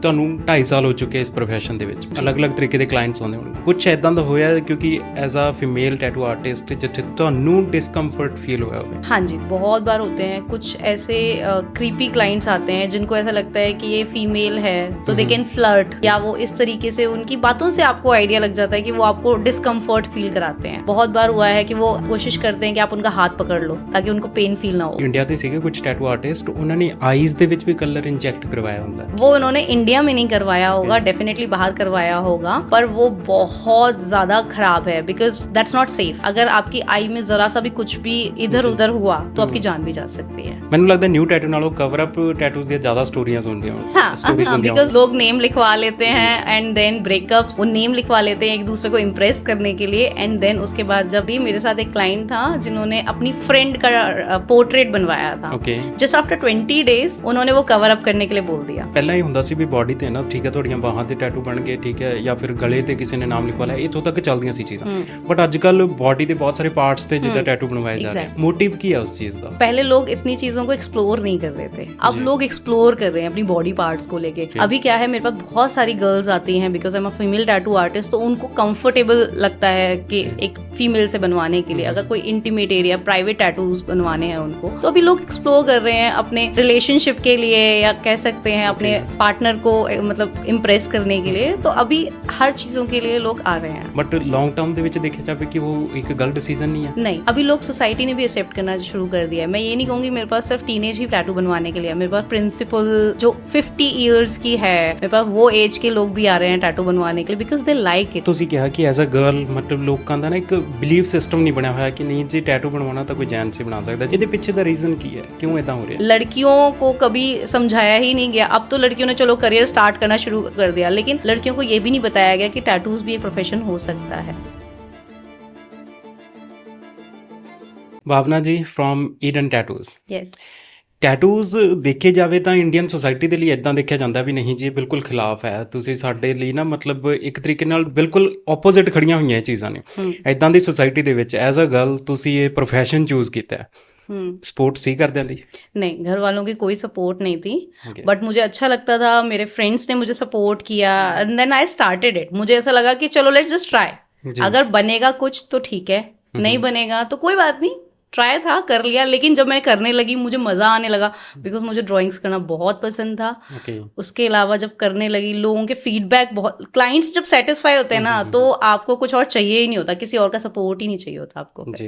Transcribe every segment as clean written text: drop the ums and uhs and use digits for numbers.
ਤੁਹਾਨੂੰ 2.5 ਸਾਲ ਹੋ ਚੁੱਕੇ ਇਸ ਪ੍ਰੋਫੈਸ਼ਨ ਦੇ ਵਿੱਚ, ਅਲੱਗ-ਅਲੱਗ ਤਰੀਕੇ ਦੇ ਕਲਾਇੰਟਸ ਆਉਂਦੇ ਹੋਣਗੇ। ਕੁਝ ਇਦਾਂ ਦਾ ਹੋਇਆ ਕਿਉਂਕਿ as a female tattoo artist जिथे ਤੁਹਾਨੂੰ डिस्कम्फर्ट फील हुआ होगा? हाँ जी, बहुत बार होते हैं। कुछ ऐसे क्रीपी क्लाइंट्स आते हैं जिनको ऐसा लगता है कि ये फीमेल है तो दे कैन फ्लर्ट, या वो इस तरीके से उनकी बातों से आपको आइडिया लग जाता है कि वो आपको डिस्कम्फर्ट फील कराते हैं। बहुत बार हुआ है कि वो कोशिश करते हैं कि आप उनका हाथ पकड़ लो ताकि उनको पेन फील ना हो। इंडिया ਦੇ ਸੀਗੇ ਕੁਝ ਟੈਟੂ ਆਰਟਿਸਟ, ਉਹਨਾਂ ਨੇ ਆਈਜ਼ ਦੇ ਵਿੱਚ ਵੀ ਕਲਰ ਇੰਜੈਕਟ ਕਰਵਾਇਆ ਹੁੰਦਾ। वो उन्होंने इंडिया में नहीं करवाया होगा, डेफिनेटली बाहर करवाया होगा, पर वो बहुत ज्यादा खराब है बिकॉज दैट्स नॉट सेफ। अगर आपकी आई में जरा सा भी कुछ भी इधर उधर हुआ तो आपकी जान भी जा सकती है। ਮੈਨੂੰ ਲੱਗਦਾ ਨਿਊ ਟੈਟੂ ਨਾਲੋਂ ਕਵਰ ਅਪ ਟੈਟੂਜ਼ ਦੀਆਂ ਜ਼ਿਆਦਾ ਸਟੋਰੀਆਂ ਹੁੰਦੀਆਂ ਹਨ। हाँ, बिकॉज लोग नेम लिखवा लेते हैं एंड देन ब्रेकअप्स, वो नेम लिखवा लेते हैं एक दूसरे को इम्प्रेस करने के लिए, एंड देन उसके बाद जब भी मेरे साथ एक क्लाइंट था जिन्होंने अपनी फ्रेंड का पोर्ट्रेट बनवाया था, जस्ट आफ्टर 20 डेज उन्होंने वो कवर अप करने के लिए बोल दिया। ਪਹਿਲਾਂ ਹੀ ਹੁੰਦਾ ਸੀ ਵੀ ਬਾਡੀ ਤੇ ਨਾ ਠੀਕ ਹੈ ਤੁਹਾਡੀਆਂ ਬਾਹਾਂ ਤੇ ਟੈਟੂ ਬਣ ਗਏ, ਠੀਕ ਹੈ, ਜਾਂ ਫਿਰ ਗਲੇ ਤੇ ਕਿਸੇ ਨੇ ਨਾਮ ਲਿਖਵਾ ਲਿਆ, ਇੱਥੋਂ ਤੱਕ ਚੱਲਦੀਆਂ ਸੀ ਚੀਜ਼ਾਂ। ਬਟ ਅੱਜ ਕੱਲ ਬਾਡੀ ਦੇ ਬਹੁਤ ਸਾਰੇ ਪਾਰਟਸ ਤੇ ਜਿੱਦਾਂ ਟੈਟੂ ਬਣਵਾਏ ਜਾ ਰਹੇ, ਮੋਟਿਵ ਕੀ ਹੈ ਉਸ ਚੀਜ਼ ਦਾ? पहले लोग इतनी चीजों को एक्सप्लोर नहीं कर रहे थे, अब लोग एक्सप्लोर कर रहे हैं अपनी बॉडी पार्ट्स को लेके। अभी क्या है, मेरे पास बहुत सारी गर्ल्स आती हैं because I am a female tattoo artist, तो उनको कंफर्टेबल लगता है कि एक फीमेल से बनवाने के लिए, अगर कोई इंटीमेट एरिया प्राइवेट टैटूज बनवाने हैं उनको, तो अभी लोग एक्सप्लोर कर रहे हैं अपने रिलेशनशिप के लिए, या कह सकते हैं अपने पार्टनर को मतलब इम्प्रेस करने के लिए। तो अभी हर चीजों के लिए लोग आ रहे हैं। बट लॉन्ग टर्म ਦੇ ਵਿੱਚ ਦੇਖਿਆ ਜਾਵੇ ਕਿ ਉਹ ਇੱਕ ਗਲਤ डिसीजन नहीं है? नहीं, अभी लोग सोसाइटी ने भी एक्सेप्ट करना शुरू कर दिया है। मैं ये नहीं कहूँगी मेरे पास सिर्फ टीनेज ही टैटू बनवाने के लिए, मेरे पास प्रिंसिपल जो 50 ईयर्स की है, मेरे पास वो एज के लोग भी आ रहे हैं टैटू बनवाने के लिए बिकॉज दे लाइक इट। ਤੁਸੀਂ ਕਿਹਾ ਕਿ ਐਜ਼ ਅ ਗਰਲ ਮਤਲਬ ਲੋਕਾਂ ਦਾ ਨਾ ਇੱਕ ਬਿਲੀਵ ਸਿਸਟਮ ਨਹੀਂ ਬਣਿਆ ਹੋਇਆ ਕਿ ਨਹੀਂ ਜੀ ਟੈਟੂ ਬਣਵਾਉਣਾ ਤਾਂ ਕੋਈ ਜੈਂਟਸ ਹੀ ਬਣਾ ਸਕਦਾ। ਇਹਦੇ ਪਿੱਛੇ ਦਾ ਰੀਜ਼ਨ ਕੀ ਹੈ, ਕਿਉਂ ਇਦਾਂ ਹੋ ਰਿਹਾ? लड़कियों को कभी समझाया ही नहीं गया। अब तो लड़कियों ने चलो करियर स्टार्ट करना शुरू कर दिया, लेकिन लड़कियों को ये भी नहीं बताया गया कि टैटूज भी एक प्रोफेशन हो सकता है। भावना जी from Eden tattoos. Yes, tattoos ਦੇਖੇ ਜਾਵੇ ਤਾਂ ਇੰਡੀਅਨ ਸੋਸਾਇਟੀ ਦੇ ਲਈ ਇਦਾਂ ਦੇਖਿਆ ਜਾਂਦਾ ਵੀ ਨਹੀਂ ਜੀ ਇਹ ਬਿਲਕੁਲ ਖਿਲਾਫ ਹੈ, ਤੁਸੀਂ ਸਾਡੇ ਲਈ ਨਾ ਮਤਲਬ ਇੱਕ ਤਰੀਕੇ ਨਾਲ ਬਿਲਕੁਲ ਆਪੋਜ਼ਿਟ ਖੜੀਆਂ ਹੋਈਆਂ ਇਹ ਚੀਜ਼ਾਂ ਨੇ। ਇਦਾਂ ਦੀ ਸੋਸਾਇਟੀ ਦੇ ਵਿੱਚ ਐਜ਼ ਅ ਗਰਲ ਤੁਸੀਂ ਇਹ प्रोफेशन चूज किया है, सपोर्ट सी कर दी? नहीं, घर वालों की कोई सपोर्ट नहीं थी, बट मुझे अच्छा लगता था, मेरे फ्रेंड्स ने मुझे सपोर्ट किया, and then I started it. मुझे ऐसा लगा कि चलो लेट्स जस्ट ट्राई, अगर बनेगा कुछ तो ठीक है, नहीं बनेगा तो कोई बात नहीं, ट्राई था, कर लिया। लेकिन जब मैं करने लगी मुझे मज़ा आने लगा बिकॉज मुझे ड्राइंग्स करना बहुत पसंद था। उसके अलावा जब करने लगी, लोगों के फीडबैक बहुत, क्लाइंट्स जब सेटिस्फाई होते हैं ना तो आपको कुछ और चाहिए ही नहीं होता, किसी और का सपोर्ट ही नहीं चाहिए होता आपको जी।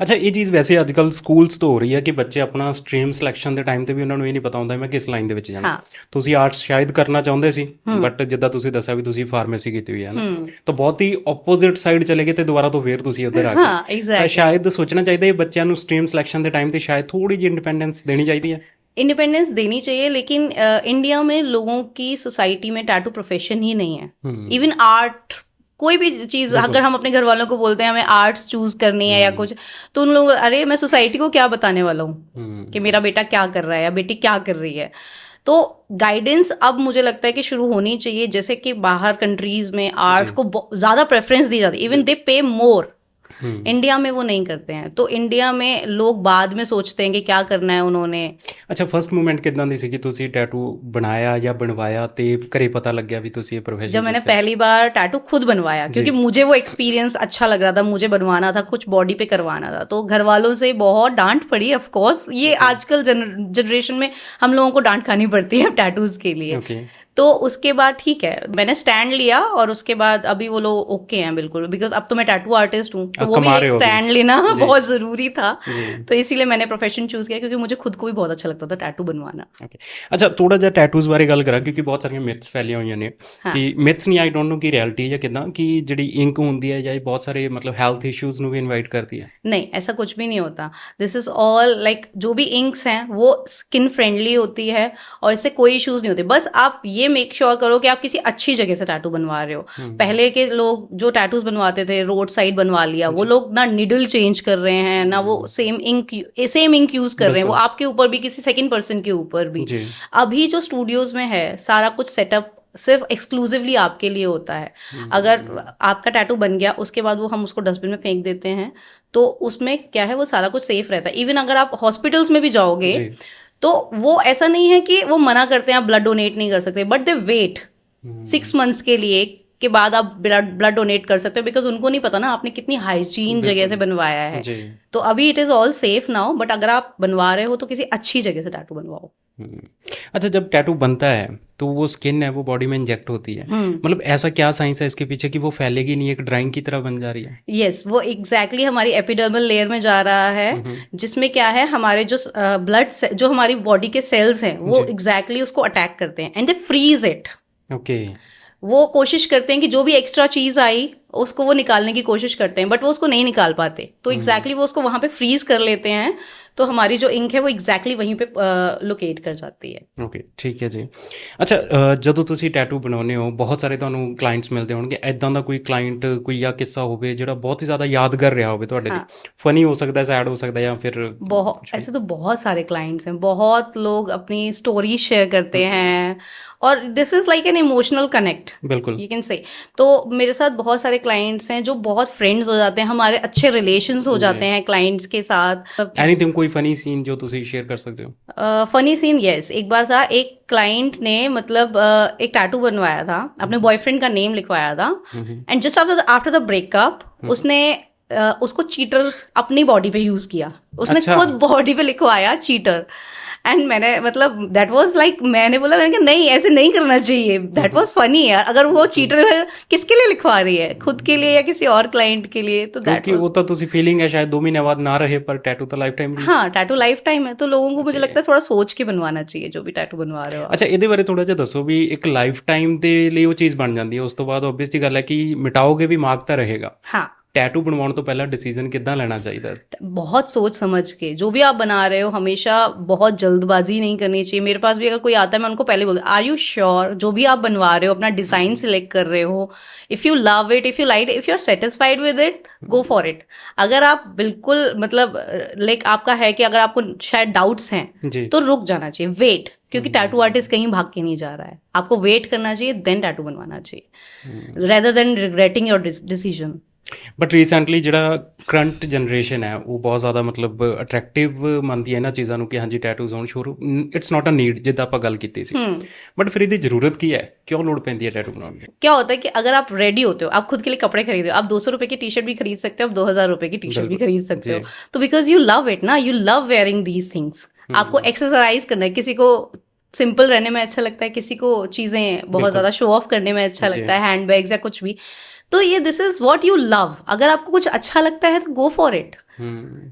अच्छा, ये चीज़ वैसे अजकल ਸਕੂਲਸ ਤੋਂ ਹੋ ਰਹੀ ਹੈ ਕਿ ਬੱਚੇ ਆਪਣਾ ਸਟਰੀਮ ਸਿਲੈਕਸ਼ਨ ਦੇ ਟਾਈਮ ਤੇ ਵੀ ਉਹਨਾਂ ਨੂੰ ਇਹ ਨਹੀਂ ਪਤਾ ਹੁੰਦਾ ਮੈਂ ਕਿਸ ਲਾਈਨ ਦੇ ਵਿੱਚ ਜਾਣਾ। ਤੁਸੀਂ ਆਰਟਸ ਸ਼ਾਇਦ ਕਰਨਾ ਚਾਹੁੰਦੇ ਸੀ, ਬਟ ਜਿੱਦਾਂ ਤੁਸੀਂ ਦੱਸਿਆ ਵੀ ਤੁਸੀਂ ਫਾਰਮੇਸੀ ਕੀਤੀ ਹੋਈ ਹੈ ਨਾ, ਤਾਂ ਬਹੁਤ ਹੀ ਆਪੋਜ਼ਿਟ ਸਾਈਡ ਚਲੇ ਗਏ ਤੇ ਦੁਬਾਰਾ ਤੋਂ ਫੇਰ ਤੁਸੀਂ ਉੱਧਰ ਆ ਗਏ। ਤਾਂ ਸ਼ਾਇਦ ਸੋਚਣਾ ਚਾਹੀਦਾ ਇਹ ਬੱਚਿਆਂ ਨੂੰ ਸਟਰੀਮ ਸਿਲੈਕਸ਼ਨ ਦੇ ਟਾਈਮ ਤੇ ਸ਼ਾਇਦ ਥੋੜੀ ਜਿਹੀ ਇੰਡੀਪੈਂਡੈਂਸ ਦੇਣੀ ਚਾਹੀਦੀ ਹੈ। इंडिपेंडेंस देनी चाहिए, लेकिन इंडिया में लोगों की सोसाइटी में टैटू प्रोफेशन ही नहीं है। इवन आर्ट, कोई भी चीज़ अगर हम अपने घर वालों को बोलते हैं हमें आर्ट्स चूज करनी है या कुछ, तो उन लोग अरे मैं सोसाइटी को क्या बताने वाला हूँ कि मेरा बेटा क्या कर रहा है या बेटी क्या कर रही है। तो गाइडेंस अब मुझे लगता है कि शुरू होनी चाहिए, जैसे कि बाहर कंट्रीज में आर्ट को ज़्यादा प्रेफरेंस दी जाती है, इवन दे पे मोर। इंडिया में वो नहीं करते हैं, तो इंडिया में लोग बाद में सोचते हैं कि क्या करना है उन्होंने। अच्छा, फर्स्ट मूवमेंट कितना दी सी कि ਤੁਸੀਂ टैटू बनाया या बनवाया ਤੇ ਘਰੇ ਪਤਾ ਲੱਗਿਆ ਵੀ ਤੁਸੀਂ ਇਹ प्रोफेशन? जब मैंने पहली बार टैटू खुद बनवाया, क्योंकि मुझे वो एक्सपीरियंस अच्छा लग रहा था, मुझे बनवाना था, कुछ बॉडी पे करवाना था, तो घर वालों से बहुत डांट पड़ी। ऑफ कोर्स ये आजकल जनरेशन में हम लोगों को डांट खानी पड़ती है टैटूज के लिए। तो उसके बाद ठीक है, मैंने स्टैंड लिया, और उसके बाद अभी वो लोग ओके हैं बिल्कुल, बिकॉज अब तो मैं टैटू आर्टिस्ट हूँ, तो वो भी एक स्टैंड लेना बहुत ज़रूरी था, तो इसीलिए मैंने प्रोफेशन चूज़ किया, क्योंकि मुझे खुद को भी बहुत अच्छा लगता था टैटू बनवाना। अच्छा, थोड़ा ਜਿਹਾ ਟੈਟੂਜ਼ ਬਾਰੇ ਗੱਲ ਕਰਾਂ ਕਿਉਂਕਿ ਬਹੁਤ ਸਾਰੀਆਂ ਮਿਥਸ ਫੈਲੀਆਂ ਹੋਈਆਂ ਨੇ ਕਿ ਮਿਥਸ ਨਹੀਂ, ਆਈ ਡੋਂਟ ਨੋ ਕਿ ਰਿਐਲਿਟੀ ਜਾਂ ਕਿਦਾਂ, ਕਿ ਜਿਹੜੀ ਇੰਕ ਹੁੰਦੀ ਹੈ ਜਾਂ ਬਹੁਤ ਸਾਰੇ ਮਤਲਬ ਹੈਲਥ ਇਸ਼ੂਜ਼ ਨੂੰ ਵੀ ਇਨਵਾਈਟ ਕਰਦੀ ਹੈ। नहीं, ऐसा कुछ भी नहीं होता। दिस इज़ ऑल लाइक जो भी इंक्स हैं वो स्किन फ्रेंडली होती है और इससे कोई इश्यूज़ नहीं होते। बस आप ये मेक श्योर करो कि आप किसी अच्छी जगह से टैटू बनवा रहे हो। पहले के लोग जो टैटूज बनवाते थे रोड साइड बनवा लिया, वो लोग ना निडल चेंज कर रहे हैं, ना वो सेम इंक यूज कर रहे हैं, वो आपके ऊपर भी किसी सेकंड पर्सन के ऊपर भी। अभी जो स्टूडियोज में है सारा कुछ सेटअप सिर्फ एक्सक्लूसिवली आपके लिए होता है। अगर आपका टैटू बन गया उसके बाद वो हम उसको डस्टबिन में फेंक देते हैं, तो उसमें क्या है वो सारा कुछ सेफ रहता है। इवन अगर आप हॉस्पिटल्स में भी जाओगे तो वो ऐसा नहीं है कि वो मना करते हैं आप ब्लड डोनेट नहीं कर सकते, बट दे वेट 6 मंथ्स के लिए के बाद आप ब्लड डोनेट कर सकते हो, बिकॉज उनको नहीं पता ना आपने कितनी हाइजीन जगह से बनवाया है। तो अभी it is all safe now, but अगर आप बनवा रहे हो तो किसी अच्छी जगह से टैटू बनवाओ। अच्छा, जब टैटू बनता है तो वो स्किन है वो बॉडी में इंजेक्ट होती है, मतलब ऐसा क्या साइंस है इसके पीछे कि वो फैलेगी नहीं, एक ड्राइंग की तरह बन जा रही है? यस, वो एग्जैक्टली हमारी एपिडर्मल लेयर में जा रहा है, जिसमें क्या है हमारे जो ब्लड जो हमारी बॉडी के सेल्स हैं वो एग्जैक्टली उसको अटैक करते हैं and they freeze it. Okay. वो कोशिश करते हैं कि जो भी एक्स्ट्रा चीज आई उसको वो निकालने की कोशिश करते हैं, बट वो उसको नहीं निकाल पाते, तो एग्जैक्टली वो उसको वहां पे फ्रीज कर लेते हैं, तो हमारी जो इंक है वो एग्जैक्टली वहीं पे लोकेट कर जाती है। ਓਕੇ, ਠੀਕ ਹੈ ਜੀ। ਅੱਛਾ, ਜਦੋਂ ਤੁਸੀਂ ਟੈਟੂ ਬਣਾਉਂਦੇ ਹੋ ਬਹੁਤ ਸਾਰੇ ਤੁਹਾਨੂੰ ਕਲਾਇੰਟਸ ਮਿਲਦੇ ਹੋਣਗੇ, ਐਦਾਂ ਦਾ ਕੋਈ ਕਲਾਇੰਟ ਕੋਈ ਜਾਂ ਕਿੱਸਾ ਹੋਵੇ ਜਿਹੜਾ ਬਹੁਤ ਹੀ ਜ਼ਿਆਦਾ ਯਾਦਗਾਰ ਰਿਹਾ ਹੋਵੇ ਤੁਹਾਡੇ ਲਈ? ਫਨੀ ਹੋ सकता है, सैड हो सकता है, या फिर बहुत ऐसे तो बहुत सारे क्लाइंट्स हैं, बहुत लोग अपनी स्टोरी शेयर करते हैं और this is like an emotional connect, बिल्कुल यू कैन से। तो मेरे साथ बहुत सारे क्लाइंट्स हैं जो बहुत फ्रेंड्स हो जाते हैं, हमारे अच्छे रिलेशंस हो जाते हैं क्लाइंट्स के साथ। एनीथिंग, कोई फनी सीन जो ਤੁਸੀਂ शेयर कर सकते हो? Funny scene, yes. एक बार था, एक क्लाइंट ने मतलब एक टैटू बनवाया था, अपने बॉयफ्रेंड का नेम लिखवाया था, and just after the breakup उसने उसको चीटर अपनी बॉडी पे यूज किया, उसने खुद बॉडी पे लिखवाया चीटर। एंड मैंने मतलब दैट वाज लाइक, मैंने कहा नहीं ऐसे नहीं करना चाहिए, दैट वाज फनी यार। अगर वो चीटर है किसके लिए लिखवा रही है, खुद के लिए या किसी और क्लाइंट के लिए? तो दैट वो तो ਤੁਸੀਂ फीलिंग है शायद 2 महीने बाद ना रहे, पर टैटू तो लाइफ टाइम। हाँ, टैटू लाइफ टाइम है, तो लोगों को मुझे लगता है थोड़ा सोच के बनवाना चाहिए जो भी टैटू बनवा रहे हो। ਅੱਛਾ, ਇਹਦੇ ਬਾਰੇ ਥੋੜਾ ਜਿਹਾ ਦੱਸੋ ਵੀ ਇੱਕ ਲਾਈਫ ਟਾਈਮ ਦੇ ਲਈ ਉਹ ਚੀਜ਼ ਬਣ ਜਾਂਦੀ ਹੈ, ਉਸ ਤੋਂ ਬਾਅਦ ਓਬਵੀਅਸ ਦੀ ਗੱਲ ਹੈ ਕਿ ਮਿਟਾਓਗੇ ਵੀ ਮਾਰਕ ਤਾਂ ਰਹੇਗਾ। हाँ, टैटू बनवाने तो पहला डिसीजन कितना लेना चाहिए? बहुत सोच समझ के जो भी आप बना रहे हो, हमेशा बहुत जल्दबाजी नहीं करनी चाहिए। मेरे पास भी अगर कोई आता है मैं उनको पहले बोलती, आर यू श्योर जो भी आप बनवा रहे हो, अपना डिज़ाइन सिलेक्ट कर रहे हो, if you love it, if you like it, if you are satisfied with it, go for it. अगर आप बिल्कुल मतलब लाइक आपका है कि अगर आपको शायद डाउट्स हैं तो रुक जाना चाहिए, वेट, क्योंकि टैटू आर्टिस्ट कहीं भाग के नहीं जा रहा है, आपको वेट करना चाहिए, देन टैटू बनवाना चाहिए, rather than regretting your decision. But recently ਜਿਹੜਾ ਕਰੰਟ ਜਨਰੇਸ਼ਨ ਹੈ ਉਹ ਬਹੁਤ ਜ਼ਿਆਦਾ ਮਤਲਬ ਅਟਰੈਕਟਿਵ ਮੰਨਦੀ ਹੈ ਇਹਨਾਂ ਚੀਜ਼ਾਂ ਨੂੰ ਕਿ ਹਾਂਜੀ ਟੈਟੂਜ਼ ਹੋਣ ਸ਼ੁਰੂ, ਇਟਸ ਨਾਟ ਅ ਨੀਡ ਜਿੱਦਾਂ ਆਪਾਂ ਗੱਲ ਕੀਤੀ ਸੀ, बट फिर ਇਹਦੀ ਜ਼ਰੂਰਤ ਕੀ ਹੈ, क्यों लोड़ पैंती है टैटू बनाने की? क्या होता है कि अगर आप रेडी होते हो, आप खुद के लिए कपड़े खरीदे हो, आप 200 रुपए की टी शर्ट भी खरीद सकते हो, आप 2000 रुपए की टी शर्ट भी खरीद सकते हो, तो बिकॉज यू लव इट ना, you love wearing these things. आपको एक्सरसाइज करना है, किसी को सिंपल रहने में अच्छा लगता है, किसी को चीज़ें बहुत ज़्यादा शो ऑफ करने में अच्छा लगता है, हैंड बैग्स या कुछ भी, तो ये this is what you love. अगर आपको कुछ अच्छा लगता है तो गो फॉर इट।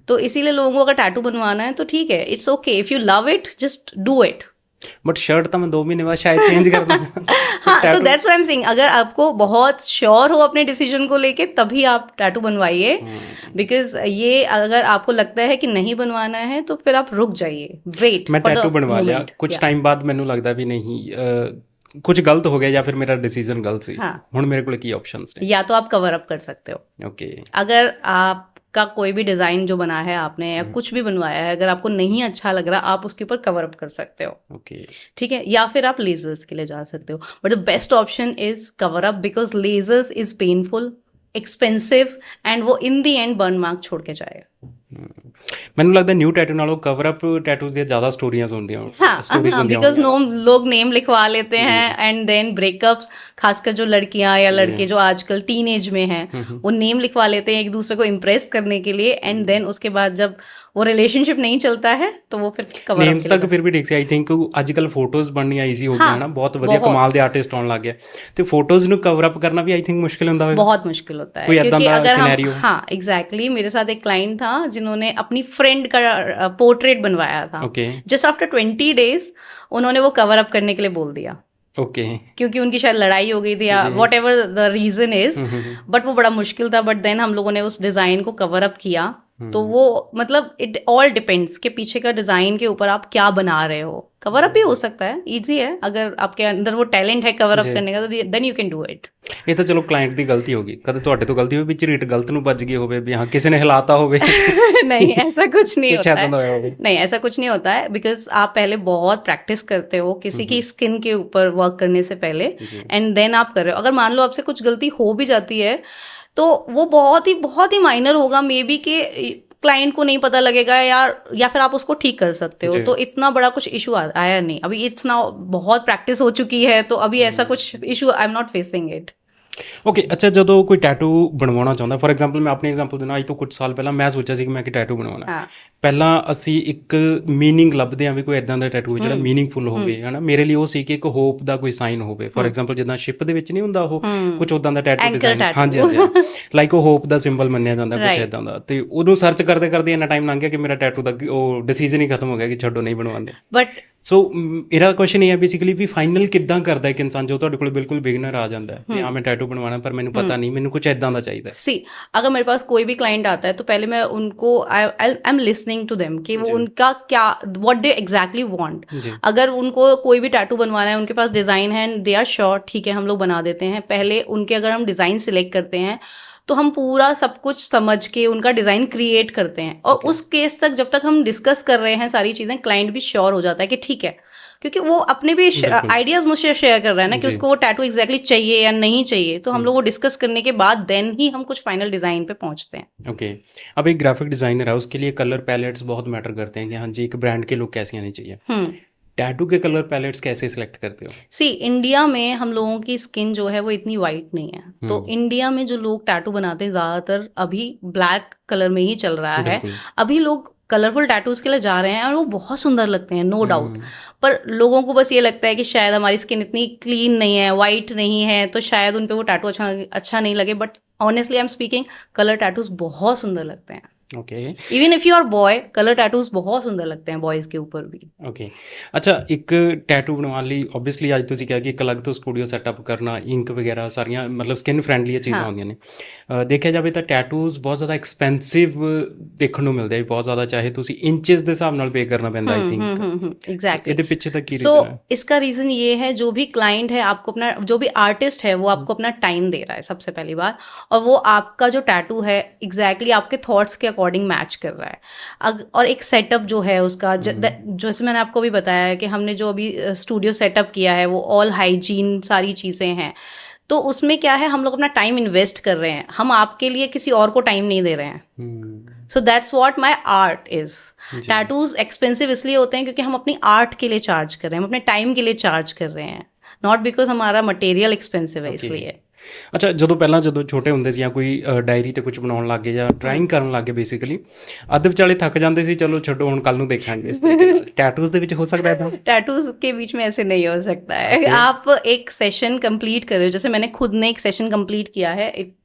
तो इसीलिए लोगों को अगर टैटू बनवाना है तो ठीक है, it's okay, if you love it just do it. But shirt तो मैं 2 महीने बाद शायद चेंज कर दूंगा। हाँ, तो that's what I am saying, अगर आपको बहुत श्योर हो अपने डिसीजन को लेके तभी आप टैटू बनवाइए, बिकॉज ये अगर आपको लगता है कि नहीं बनवाना है तो फिर आप रुक जाइए, वेट। मैं टैटू बनवा लिया, कुछ टाइम बाद मैंने लगता भी नहीं कुछ गलत हो गया या फिर मेरा डिसीजन गलत सी, हुण मेरे को की ऑप्शंस है, या तो आप कवर अप कर सकते हो। ओके, अगर आपका कोई भी डिजाइन जो बना है आपने या कुछ भी बनवाया है, अगर आपको नहीं अच्छा लग रहा, आप उसके ऊपर कवर अप कर सकते हो। ओके, ठीक है, या फिर आप लेजर्स के लिए जा सकते हो, but the best option is cover up, because lasers is painful, expensive, and वो in the end burn mark छोड़ के जाएगा। ਮੈਨੂੰ ਲੱਗਦਾ ਨਿਊ ਟੈਟੂ ਨਾਲੋਂ कवर अप टैटूज ਦੀਆਂ ਜ਼ਿਆਦਾ स्टोरीज ਹੁੰਦੀਆਂ। हाँ, बिकॉज लोग नेम लिखवा लेते हैं एंड देन ब्रेकअप्स, खासकर जो लड़कियां या लड़के जो आजकल टीनेज में हैं, वो नेम लिखवा लेते हैं एक दूसरे को इम्प्रेस करने के लिए, एंड देन उसके बाद जब वो रिलेशनशिप नहीं चलता है तो वो फिर कवर नेम्स तक फिर भी ठीक ਸੀ। आई थिंक ਅੱਜਕੱਲ ਫੋਟੋਜ਼ ਬਣਨੀਆਂ ਈਜ਼ੀ ਹੋ ਗਈਆਂ ਨਾ, ਬਹੁਤ ਵਧੀਆ ਕਮਾਲ ਦੇ ਆਰਟਿਸਟ ਆਉਣ ਲੱਗ ਗਏ, ਤੇ ਫੋਟੋਜ਼ ਨੂੰ ਕਵਰ ਅਪ करना भी आई थिंक मुश्किल होता है, बहुत मुश्किल होता है, क्योंकि अगर हम, हाँ एग्जैक्टली, मेरे साथ एक क्लाइंट था जिन्होंने अपनी फ्रेंड का पोर्ट्रेट बनवाया था, जस्ट आफ्टर 20 days उन्होंने वो कवर अप करने के लिए बोल दिया। ओके, क्योंकि उनकी शायद लड़ाई हो गई थी या whatever the reason is, but वो बड़ा मुश्किल था, बट देन हम लोगों ने उस डिजाइन को कवर अप किया। तो वो मतलब इट ऑल डिपेंड्स के पीछे का डिजाइन के ऊपर आप क्या बना रहे हो। कवर अप भी हो सकता है, ईजी है, अगर आपके अंदर वो टैलेंट है कवर अप करने का तो then you can do it. ਇਹ ਤਾਂ ਚਲੋ ਕਲਾਇੰਟ ਦੀ ਗਲਤੀ ਹੋ ਗਈ, ਕਦੇ ਤੁਹਾਡੇ ਤੋਂ ਗਲਤੀ ਹੋਵੇ ਵੀ ਝਰੀਟ ਗਲਤ ਨੂੰ ਵੱਜ ਗਈ ਹੋਵੇ ਵੀ ਹਾਂ ਕਿਸੇ ਨੇ ਹਿਲਾਤਾ ਹੋਵੇ। नहीं, ऐसा कुछ नहीं होता है, नहीं ऐसा कुछ नहीं होता है, बिकॉज आप पहले बहुत प्रैक्टिस करते हो किसी की स्किन के ऊपर वर्क करने से पहले, एंड देन आप कर रहे हो। अगर मान लो आपसे कुछ गलती हो भी जाती है तो वो बहुत ही माइनर होगा, मे बी कि क्लाइंट को नहीं पता लगेगा या फिर आप उसको ठीक कर सकते हो, तो इतना बड़ा कुछ इशू आया नहीं अभी। इट्स नाउ बहुत प्रैक्टिस हो चुकी है, तो अभी ऐसा कुछ issue I am not facing it. Okay, ਅੱਛਾ ਜਦੋਂ ਕੋਈ ਟੈਟੂ ਬਣਵਾਉਣਾ ਚਾਹੁੰਦਾ, ਫੋਰ ਐਗਜ਼ਾਮਪਲ ਮੈਂ ਆਪਣੀ ਐਗਜ਼ਾਮਪਲ ਦੇਣਾ, ਅੱਜ ਤੋਂ ਕੁਝ ਸਾਲ ਪਹਿਲਾਂ ਮੈਂ ਸੋਚਿਆ ਸੀ ਕਿ ਮੈਂ ਕਿ ਟੈਟੂ ਬਣਵਾਉਣਾ। ਹਾਂ। ਪਹਿਲਾਂ ਅਸੀਂ ਇੱਕ ਮੀਨਿੰਗ ਲੱਭਦੇ ਹਾਂ ਵੀ ਕੋਈ ਇਦਾਂ ਦਾ ਟੈਟੂ ਜਿਹੜਾ ਮੀਨਿੰਗਫੁਲ ਹੋਵੇ, ਹੈ ਨਾ। ਮੇਰੇ ਲਈ ਉਹ ਸੀ ਕਿ ਇੱਕ ਹੋਪ ਦਾ ਕੋਈ ਸਾਈਨ ਹੋਵੇ, ਫੋਰ ਐਗਜ਼ਾਮਪਲ ਜਿੱਦਾਂ ਸ਼ਿਪ ਦੇ ਵਿੱਚ ਨਹੀਂ ਹੁੰਦਾ ਉਹ ਕੁਝ ਉੱਦਾਂ ਦਾ ਟੈਟੂ ਡਿਜ਼ਾਈਨ, ਹਾਂਜੀ ਹਾਂਜੀ, ਲਾਈਕ ਉਹ ਹੋਪ ਦਾ ਸਿੰਬਲ ਮੰਨਿਆ ਜਾਂਦਾ, ਕੁਝ ਇਦਾਂ ਦਾ। ਤੇ ਉਹਨੂੰ ਸਰਚ ਕਰਦੇ ਕਰਦੇ ਇੰਨਾ ਟਾਈਮ ਲੰਘ ਗਿਆ ਕਿ ਮੇਰਾ ਟੈਟੂ ਦਾ ਉਹ ਡਿਸੀਜਨ ਹੀ ਖਤਮ ਹੋ ਗਿਆ ਕਿ ਛੱਡੋ, ਨਹੀਂ ਬਣਵਾਉਂਦੇ। ਬਟ ਸੋ ਮੇਰਾ ਕੁਐਸਚਨ ਇਹ ਹੈ ਬੇਸਿਕਲੀ ਵੀ ਫਾਈਨਲ ਕਿੱਦਾਂ ਕਰਦਾ ਇੱਕ ਇਨਸਾਨ ਜੋ ਤੁਹਾਡੇ ਕੋਲ ਬਿਲਕੁਲ ਬਿਗਨਰ ਆ ਜਾਂਦਾ ਹੈ, ਹਾਂ ਮੈਂ ਟੈਟੂ ਬਣਵਾਉਣਾ ਪਰ ਮੈਨੂੰ ਪਤਾ नहीं, मैंने कुछ ऐदा चाहिए। सी अगर मेरे पास कोई भी क्लाइंट आता है तो पहले मैं उनको I am listening to them कि वो उनका क्या व्हाट दे एग्जैक्टली वांट। अगर उनको कोई भी टैटू बनवाना है, उनके पास डिज़ाइन है, दे आर श्योर, ठीक है हम लोग बना देते हैं। पहले उनके अगर हम डिज़ाइन सिलेक्ट करते हैं तो हम पूरा सब कुछ समझ के उनका डिज़ाइन क्रिएट करते हैं, और उस केस तक जब तक हम डिस्कस कर रहे हैं सारी चीज़ें, क्लाइंट भी श्योर हो जाता है कि ठीक है, क्योंकि वो अपने भी आइडियाज़ मुझसे शेयर कर रहा है ना कि उसको वो टैटू एग्जैक्टली चाहिए या नहीं चाहिए। तो हम लोग वो डिस्कस करने के बाद देन ही हम कुछ फाइनल डिज़ाइन पे पहुंचते हैं। ओके, अब एक ग्राफिक डिज़ाइनर है, उसके लिए कलर पैलेट्स बहुत मैटर करते हैं कि हाँ जी एक ब्रांड के लुक कैसी आनी चाहिए। टैटू के कलर पैलेट्स कैसे सिलेक्ट करते हो? सी इंडिया में हम लोगों की स्किन जो है वो इतनी वाइट नहीं है, तो इंडिया में जो लोग टैटू बनाते हैं ज़्यादातर अभी ब्लैक कलर में ही चल रहा है। अभी लोग कलरफुल टैटूज के लिए जा रहे हैं और वो बहुत सुंदर लगते हैं, नो डाउट, पर लोगों को बस ये लगता है कि शायद हमारी स्किन इतनी क्लीन नहीं है, वाइट नहीं है, तो शायद उन पे वो टैटू अच्छा नहीं लगे। But honestly I am speaking, colour tattoos बहुत सुंदर लगते हैं। Okay, even if you are boy, colour tattoos बहुत सुंदर लगते हैं बॉयज़ के ऊपर भी। ओके, अच्छा एक टैटू ਬਣਵਾਉਣ ਲਈ ਓਬਵੀਅਸਲੀ ਅੱਜ ਤੁਸੀਂ ਕਿਹਾ ਕਿ ਇੱਕ ਅਲੱਗ ਤੋਂ ਸਟੂਡੀਓ ਸੈਟਅਪ ਕਰਨਾ, ਇੰਕ ਵਗੈਰਾ ਸਾਰੀਆਂ ਮਤਲਬ ਸਕਿਨ ਫਰੈਂਡਲੀ ਚੀਜ਼ਾਂ ਹੁੰਦੀਆਂ ਨੇ। ਦੇਖਿਆ ਜਾਵੇ ਤਾਂ ਟੈਟੂਜ਼ ਬਹੁਤ ਜ਼ਿਆਦਾ ਐਕਸਪੈਂਸਿਵ ਦੇਖਣ ਨੂੰ ਮਿਲਦੇ ਆ, ਬਹੁਤ ਜ਼ਿਆਦਾ, ਚਾਹੇ ਤੁਸੀਂ ਇੰਚਸ ਦੇ ਹਿਸਾਬ ਨਾਲ ਪੇ ਕਰਨਾ ਪੈਂਦਾ आई थिंक। एग्जैक्टली, ਇਹਦੇ ਪਿੱਛੇ ਦਾ ਕੀ ਰੀਜ਼न है? इसका रीज़न ये है, जो भी क्लाइंट है आपको अपना, जो भी आर्टिस्ट है वो आपको अपना टाइम दे रहा है सबसे पहली बात, और वो आपका जो टैटू है एग्जैक्टली आपके थॉट्स के अकॉर्डिंग मैच कर रहा है। और एक सेटअप जो है उसका, जैसे मैंने आपको भी बताया है कि हमने जो अभी स्टूडियो सेटअप किया है वो ऑल हाइजीन सारी चीज़ें हैं, तो उसमें क्या है हम लोग अपना टाइम इन्वेस्ट कर रहे हैं, हम आपके लिए किसी और को टाइम नहीं दे रहे हैं। So that's what my art is. Tattoos expensive इसलिए होते हैं क्योंकि हम अपनी आर्ट के लिए चार्ज कर रहे हैं, हम अपने टाइम के लिए चार्ज कर रहे हैं, नॉट बिकॉज हमारा मटेरियल एक्सपेंसिव है इसलिए। ਅੱਛਾ, ਜਦੋਂ ਛੋਟੇ ਹੁੰਦੇ ਸੀ ਜਾਂ ਕੋਈ ਡਾਇਰੀ 'ਤੇ ਕੁਝ ਬਣਾਉਣ ਲੱਗ ਗਏ ਜਾਂ ਡਰਾਇੰਗ ਕਰਨ ਲੱਗ ਗਏ, ਬੇਸਿਕਲੀ ਅੱਧ ਵਿਚਾਲੇ ਥੱਕ ਜਾਂਦੇ ਸੀ, ਚਲੋ ਛੱਡੋ ਹੁਣ ਕੱਲ ਨੂੰ ਦੇਖਾਂਗੇ, ਇਸ ਤਰੀਕੇ ਨਾਲ टैटूज ਦੇ ਵਿੱਚ हो सकता है? टैटूज के बीच में ऐसे नहीं हो सकता है। आप एक सेशन कंप्लीट कर रहे हो, जैसे मैंने खुद ने एक सेशन कंप्लीट किया है,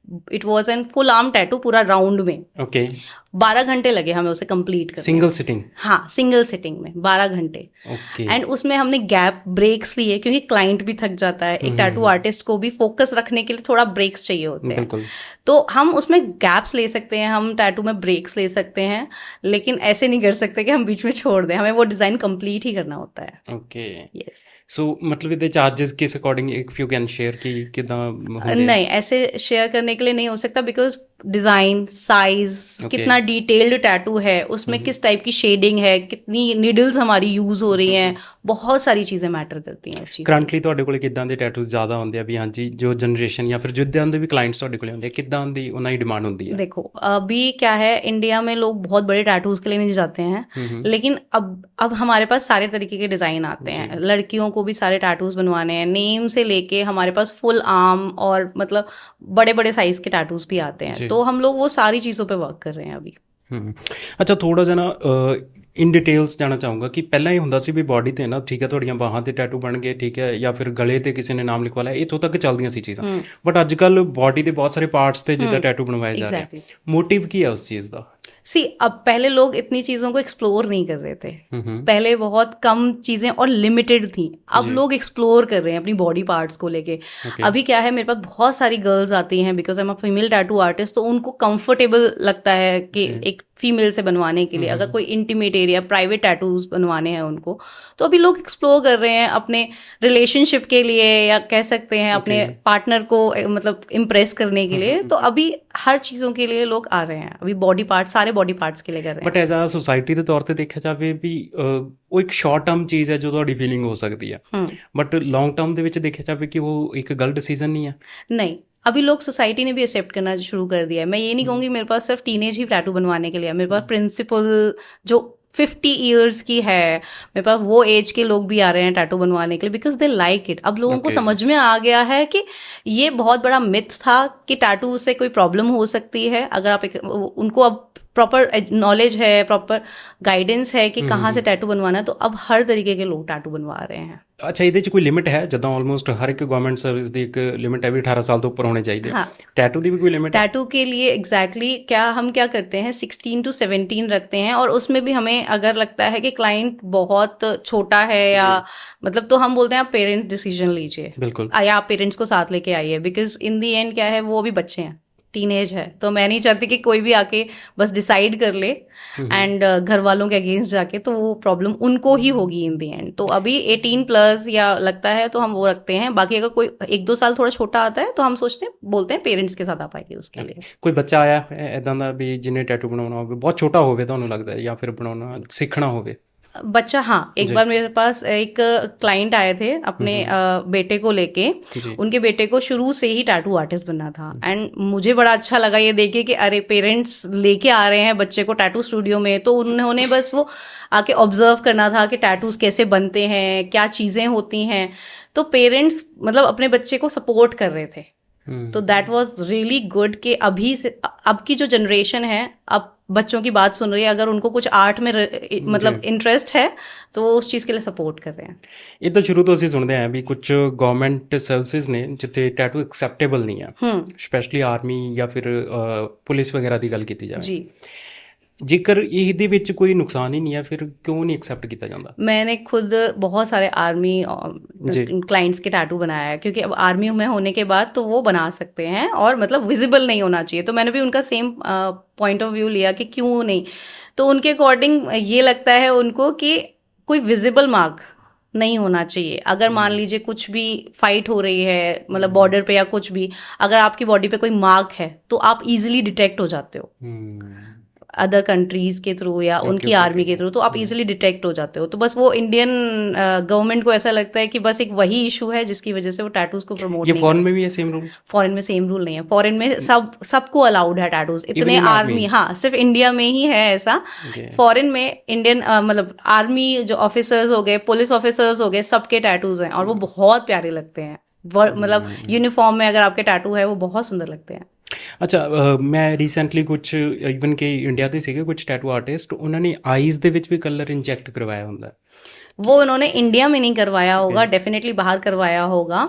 it was an full arm tattoo पूरा राउंड में। ओके, 12 घंटे लगे हमें उसे कंप्लीट करने। Single sitting? हाँ, सिंगल सिटिंग में 12 घंटे। ओके, एंड उसमें हमने गैप ब्रेक्स लिए क्योंकि क्लाइंट भी थक जाता है, एक टैटू आर्टिस्ट को भी फोकस रखने के लिए थोड़ा ब्रेक्स चाहिए होते हैं। बिल्कुल, तो हम उसमें गैप्स ले सकते हैं, हम टैटू में ब्रेक्स ले सकते हैं, लेकिन ऐसे नहीं कर सकते कि हम बीच में छोड़ दें, हमें वो डिज़ाइन कंप्लीट ही करना होता है। Okay, yes. सो मतलब ਇਹਦੇ ਚਾਰजेस किस according if you can share कि कितना नहीं, ऐसे शेयर करने के लिए नहीं हो सकता, बिकॉज डिज़ाइन, साइज, कितना डिटेल्ड टैटू है, उसमें किस टाइप की शेडिंग है, कितनी नीडल्स हमारी यूज़ हो रही हैं, बहुत सारी चीज़ें मैटर करती हैं उस चीज़। ਕਰੰਟਲੀ ਤੁਹਾਡੇ ਕੋਲ ਕਿੱਦਾਂ ਦੇ ਟੈਟੂਜ਼ ਜ਼ਿਆਦਾ ਹੁੰਦੇ ਆ ਵੀ ਹਾਂਜੀ ਜੋ ਜਨਰੇਸ਼ਨ ਜਾਂ ਫਿਰ ਜਿੱਦਾਂ ਦੇ ਵੀ ਕਲਾਇੰਟਸ ਤੁਹਾਡੇ ਕੋਲ ਹੁੰਦੇ ਆ, ਕਿੱਦਾਂ ਦੀ ਉਹਨਾਂ ਦੀ ਡਿਮਾਂਡ ਹੁੰਦੀ ਹੈ? देखो अभी क्या है, इंडिया में लोग बहुत बड़े टैटूज के लिए नहीं जाते हैं, लेकिन अब हमारे पास सारे तरीके के डिज़ाइन आते हैं। लड़कियों को भी सारे टैटूज बनवाने हैं, नेम से लेके हमारे पास फुल आर्म और मतलब बड़े बड़े साइज के टैटूज भी आते हैं, तो हम लोग वो सारी चीज़ों पे वर्क कर रहे हैं अभी। ਅੱਛਾ, ਥੋੜਾ ਜਿਹਾ ਨਾ ਇਨ ਡਿਟੇਲਸ ਜਾਣਾ ਚਾਹੂੰਗਾ ਕਿ ਪਹਿਲਾਂ ਇਹ ਹੁੰਦਾ ਸੀ ਵੀ ਬਾਡੀ 'ਤੇ ਨਾ ਠੀਕ ਹੈ ਤੁਹਾਡੀਆਂ ਬਾਹਾਂ 'ਤੇ ਟੈਟੂ ਬਣ ਗਏ, ਠੀਕ ਹੈ, ਜਾਂ ਫਿਰ ਗਲੇ 'ਤੇ ਕਿਸੇ ਨੇ ਨਾਮ ਲਿਖਵਾ ਲਿਆ, ਇੱਥੋਂ ਤੱਕ ਚੱਲਦੀਆਂ ਸੀ ਚੀਜ਼ਾਂ। ਬਟ ਅੱਜ ਕੱਲ੍ਹ ਬਾਡੀ ਦੇ ਬਹੁਤ ਸਾਰੇ ਪਾਰਟਸ 'ਤੇ ਜਿੱਦਾਂ ਟੈਟੂ ਬਣਵਾਏ ਜਾ ਰਹੇ ਆ, ਮੋਟਿਵ ਕੀ ਹੈ ਉਸ ਚੀਜ਼ ਦਾ? सी अब पहले लोग इतनी चीज़ों को एक्सप्लोर नहीं कर रहे थे, पहले बहुत कम चीज़ें और लिमिटेड थी, अब लोग एक्सप्लोर कर रहे हैं अपनी बॉडी पार्ट्स को लेके। अभी क्या है, मेरे पास बहुत सारी गर्ल्स आती हैं because I am a female tattoo artist, तो उनको कंफर्टेबल लगता है कि एक फीमेल से बनवाने के लिए, अगर कोई इंटीमेट एरिया, प्राइवेट टैटूज बनवाने हैं उनको, तो अभी लोग एक्सप्लोर कर रहे हैं अपने रिलेशनशिप के लिए, या कह सकते हैं अपने पार्टनर को मतलब इम्प्रेस करने के लिए। तो अभी हर चीज़ों के लिए लोग आ रहे हैं, अभी बॉडी पार्ट, सारे बॉडी पार्ट्स के लिए कर रहे हैं। ਬਟ ਐਜ਼ ਆ ਸੋਸਾਇਟੀ ਦੇ ਤੌਰ 'ਤੇ ਦੇਖਿਆ ਜਾਵੇ ਵੀ ਉਹ ਇੱਕ ਸ਼ਾਰਟ ਟਰਮ ਚੀਜ਼ ਹੈ ਜੋ ਤੁਹਾਡੀ ਫੀਲਿੰਗ ਹੋ ਸਕਦੀ ਹੈ, ਬਟ ਲੌਂਗ ਟਰਮ ਦੇ ਵਿੱਚ ਦੇਖਿਆ ਜਾਵੇ ਕਿ ਉਹ ਇੱਕ ਗਲਤ ਡਿਸੀਜ਼ਨ ਨਹੀਂ ਹੈ। नहीं, अभी लोग सोसाइटी ने भी एक्सेप्ट करना शुरू कर दिया है। मैं ये नहीं कहूँगी मेरे पास सिर्फ टीनेज ही टैटू बनवाने के लिए है, मेरे पास प्रिंसिपल जो 50 इयर्स की है, मेरे पास वो एज के लोग भी आ रहे हैं टैटू बनवाने के लिए, बिकॉज दे लाइक इट। अब लोगों को समझ में आ गया है कि ये बहुत बड़ा मिथ था कि टैटू से कोई प्रॉब्लम हो सकती है। अगर आप उनको अब प्रॉपर नॉलेज है, प्रॉपर गाइडेंस है कि कहाँ से टैटू बनवाना है, तो अब हर तरीके के लोग टैटू बनवा रहे हैं। ਅੱਛਾ, ਇਹਦੇ 'ਚ ਕੋਈ ਲਿਮਿਟ ਹੈ? ਜਿੱਦਾਂ ਆਲਮੋਸਟ ਹਰ ਇੱਕ ਗਵਰਨਮੈਂਟ ਸਰਵਿਸ ਦੀ ਇੱਕ ਲਿਮਿਟ ਹੈ ਵੀ 18 ਸਾਲ ਤੋਂ ਉੱਪਰ ਹੋਣੇ ਚਾਹੀਦੇ। हाँ, ਟੈਟੂ ਦੀ ਵੀ ਕੋਈ ਲਿਮਿਟ है? टैटू के लिए एग्जैक्टली हम क्या करते हैं 16 to 17 रखते हैं, और उसमें भी हमें अगर लगता है कि क्लाइंट बहुत छोटा है या मतलब, तो हम बोलते हैं आप पेरेंट डिसीजन लीजिए, बिल्कुल। या आप पेरेंट्स को साथ लेके आइए, बिकॉज इन दी एंड क्या है, वो अभी बच्चे हैं, टीनेज है, तो मैं नहीं चाहती कि कोई भी आके बस डिसाइड कर ले एंड घर वालों के अगेंस्ट जाके, तो वो प्रॉब्लम उनको ही होगी इन दी एंड। तो अभी 18+ या लगता है तो हम वो रखते हैं। बाकी अगर कोई 1-2 साल थोड़ा छोटा आता है तो हम बोलते हैं पेरेंट्स के साथ आप आइए उसके लिए। ਕੋਈ ਬੱਚਾ ਆਇਆ ਇਦਾਂ ਦਾ ਵੀ ਜਿਹਨੇ ਟੈਟੂ ਬਣਾਉਣਾ ਹੋਵੇ, ਬਹੁਤ ਛੋਟਾ ਹੋਵੇ ਤੁਹਾਨੂੰ ਲੱਗਦਾ ਹੈ, ਜਾਂ ਫਿਰ ਬਣਾਉਣਾ ਸਿੱਖਣਾ ਹੋਵੇ? बच्चा, हाँ, एक बार मेरे पास एक क्लाइंट आए थे अपने बेटे को लेके। उनके बेटे को शुरू से ही टैटू आर्टिस्ट बनना था, एंड मुझे बड़ा अच्छा लगा ये देखे कि अरे पेरेंट्स लेके आ रहे हैं बच्चे को टैटू स्टूडियो में। तो उन्होंने बस वो आके ऑब्जर्व करना था कि टैटूज कैसे बनते हैं, क्या चीज़ें होती हैं। तो पेरेंट्स मतलब अपने बच्चे को सपोर्ट कर रहे थे, तो दैट वाज रियली गुड कि अभी से अब की जो जनरेशन है अब बच्चों की बात सुन रही है। अगर उनको कुछ आर्ट में मतलब इंटरेस्ट है तो वो उस चीज़ के लिए सपोर्ट कर रहे हैं। ਇਹ ਤਾਂ ਸ਼ੁਰੂ ਤੋਂ ਅਸੀਂ ਸੁਣਦੇ ਆਂ ਵੀ ਕੁਝ ਗਵਰਨਮੈਂਟ ਸਰਵਿਸਿਜ਼ ਨੇ ਜਿੱਥੇ ਟੈਟੂ ਐਕਸੈਪਟੇਬਲ ਨਹੀਂ ਆ, ਸਪੈਸ਼ਲੀ ਆਰਮੀ ਜਾਂ ਫਿਰ ਪੁਲਿਸ ਵਗੈਰਾ ਦੀ ਗੱਲ ਕੀਤੀ ਜਾਵੇ जी। ਜੇਕਰ ਇਹਦੇ ਵਿੱਚ ਕੋਈ ਨੁਕਸਾਨ ਹੀ ਨਹੀਂ ਹੈ, ਫਿਰ ਕਿਉਂ ਨਹੀਂ ਐਕਸੈप्ट ਕੀਤਾ ਜਾਂਦਾ? मैंने खुद बहुत सारे आर्मी क्लाइंट्स के टैटू बनाया है, क्योंकि अब आर्मी में होने के बाद तो वो बना सकते हैं और मतलब विजिबल नहीं होना चाहिए। तो मैंने भी उनका सेम पॉइंट ऑफ व्यू लिया कि क्यों नहीं। तो उनके अकॉर्डिंग ये लगता है उनको कि कोई विजिबल मार्क नहीं होना चाहिए। अगर मान लीजिए कुछ भी फाइट हो रही है, मतलब बॉर्डर पे या कुछ भी, अगर आपकी बॉडी पे कोई मार्क है तो आप इजीली डिटेक्ट हो जाते हो अदर कंट्रीज के थ्रू या उनकी आर्मी के थ्रू, तो आप इजीली डिटेक्ट हो जाते हो। तो बस वो इंडियन गवर्नमेंट को ऐसा लगता है कि बस एक वही इशू है जिसकी वजह से वो टैटूज को प्रमोट ये नहीं फॉरेन में भी है सेम रूल? फॉरेन में सेम रूल नहीं है। फॉरेन में सबको अलाउड है टैटूज, इतने आर्मी, हाँ, सिर्फ इंडिया में ही है ऐसा। फॉरेन में इंडियन मतलब आर्मी जो ऑफिसर्स हो गए, पुलिस ऑफिसर्स हो गए, सबके टैटूज हैं और वो बहुत प्यारे लगते हैं। मतलब यूनिफॉर्म में अगर आपके टैटू है वो बहुत सुंदर लगते हैं। ਅੱਛਾ, ਮੈਂ ਰੀਸੈਂਟਲੀ ਕੁਝ ਈਵਨ ਕਿ ਇੰਡੀਆ ਦੇ ਸੀਗੇ ਕੁਝ ਟੈਟੂ ਆਰਟਿਸਟ, ਉਹਨਾਂ ਨੇ ਆਈਜ਼ ਦੇ ਵਿੱਚ ਵੀ ਕਲਰ ਇੰਜੈਕਟ ਕਰਵਾਇਆ ਹੁੰਦਾ। वो उन्होंने इंडिया में नहीं करवाया होगा, डेफिनेटली बाहर करवाया होगा,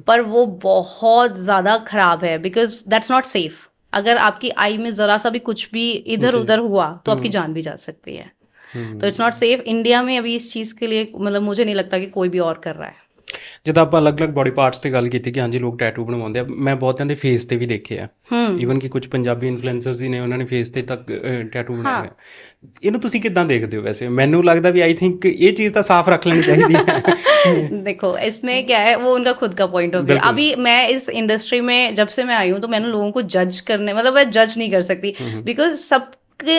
पर वो बहुत ज़्यादा खराब है, बिकॉज दैट्स नॉट सेफ। अगर आपकी आई में ज़रा सा भी कुछ भी इधर उधर हुआ तो आपकी जान भी जा सकती है। तो इट्स नॉट सेफ। इंडिया में अभी इस चीज़ के लिए मतलब मुझे नहीं लगता कि कोई भी और कर रहा है। ਜਦੋਂ ਆਪਾਂ ਅਲੱਗ-ਅਲੱਗ ਬੋਡੀ ਪਾਰਟਸ ਤੇ ਗੱਲ ਕੀਤੀ ਕਿ ਹਾਂਜੀ ਲੋਕ ਟੈਟੂ ਬਣਵਾਉਂਦੇ ਆ, ਮੈਂ ਬਹੁਤਿਆਂ ਦੇ ਫੇਸ ਤੇ ਵੀ ਦੇਖੇ ਆ, ਈਵਨ ਕਿ ਕੁਝ ਪੰਜਾਬੀ ਇਨਫਲੂਐਂਸਰਸ ਹੀ ਨੇ, ਉਹਨਾਂ ਨੇ ਫੇਸ ਤੇ ਤੱਕ ਟੈਟੂ ਬਣਾਏ ਆ। ਇਹਨੂੰ ਤੁਸੀਂ ਕਿੱਦਾਂ ਦੇਖਦੇ ਹੋ? वैसे ਮੈਨੂੰ ਲੱਗਦਾ ਵੀ आई थिंक ये चीज़ ਤਾਂ साफ रख लेनी चाहिए। देखो इसमें क्या है, वो उनका खुद का पॉइंट ऑफ व्यू। अभी मैं इस इंडस्ट्री में जब से मैं आई हूँ तो मैंने लोगों को जज करने, मतलब मैं जज नहीं कर सकती, बिकॉज सब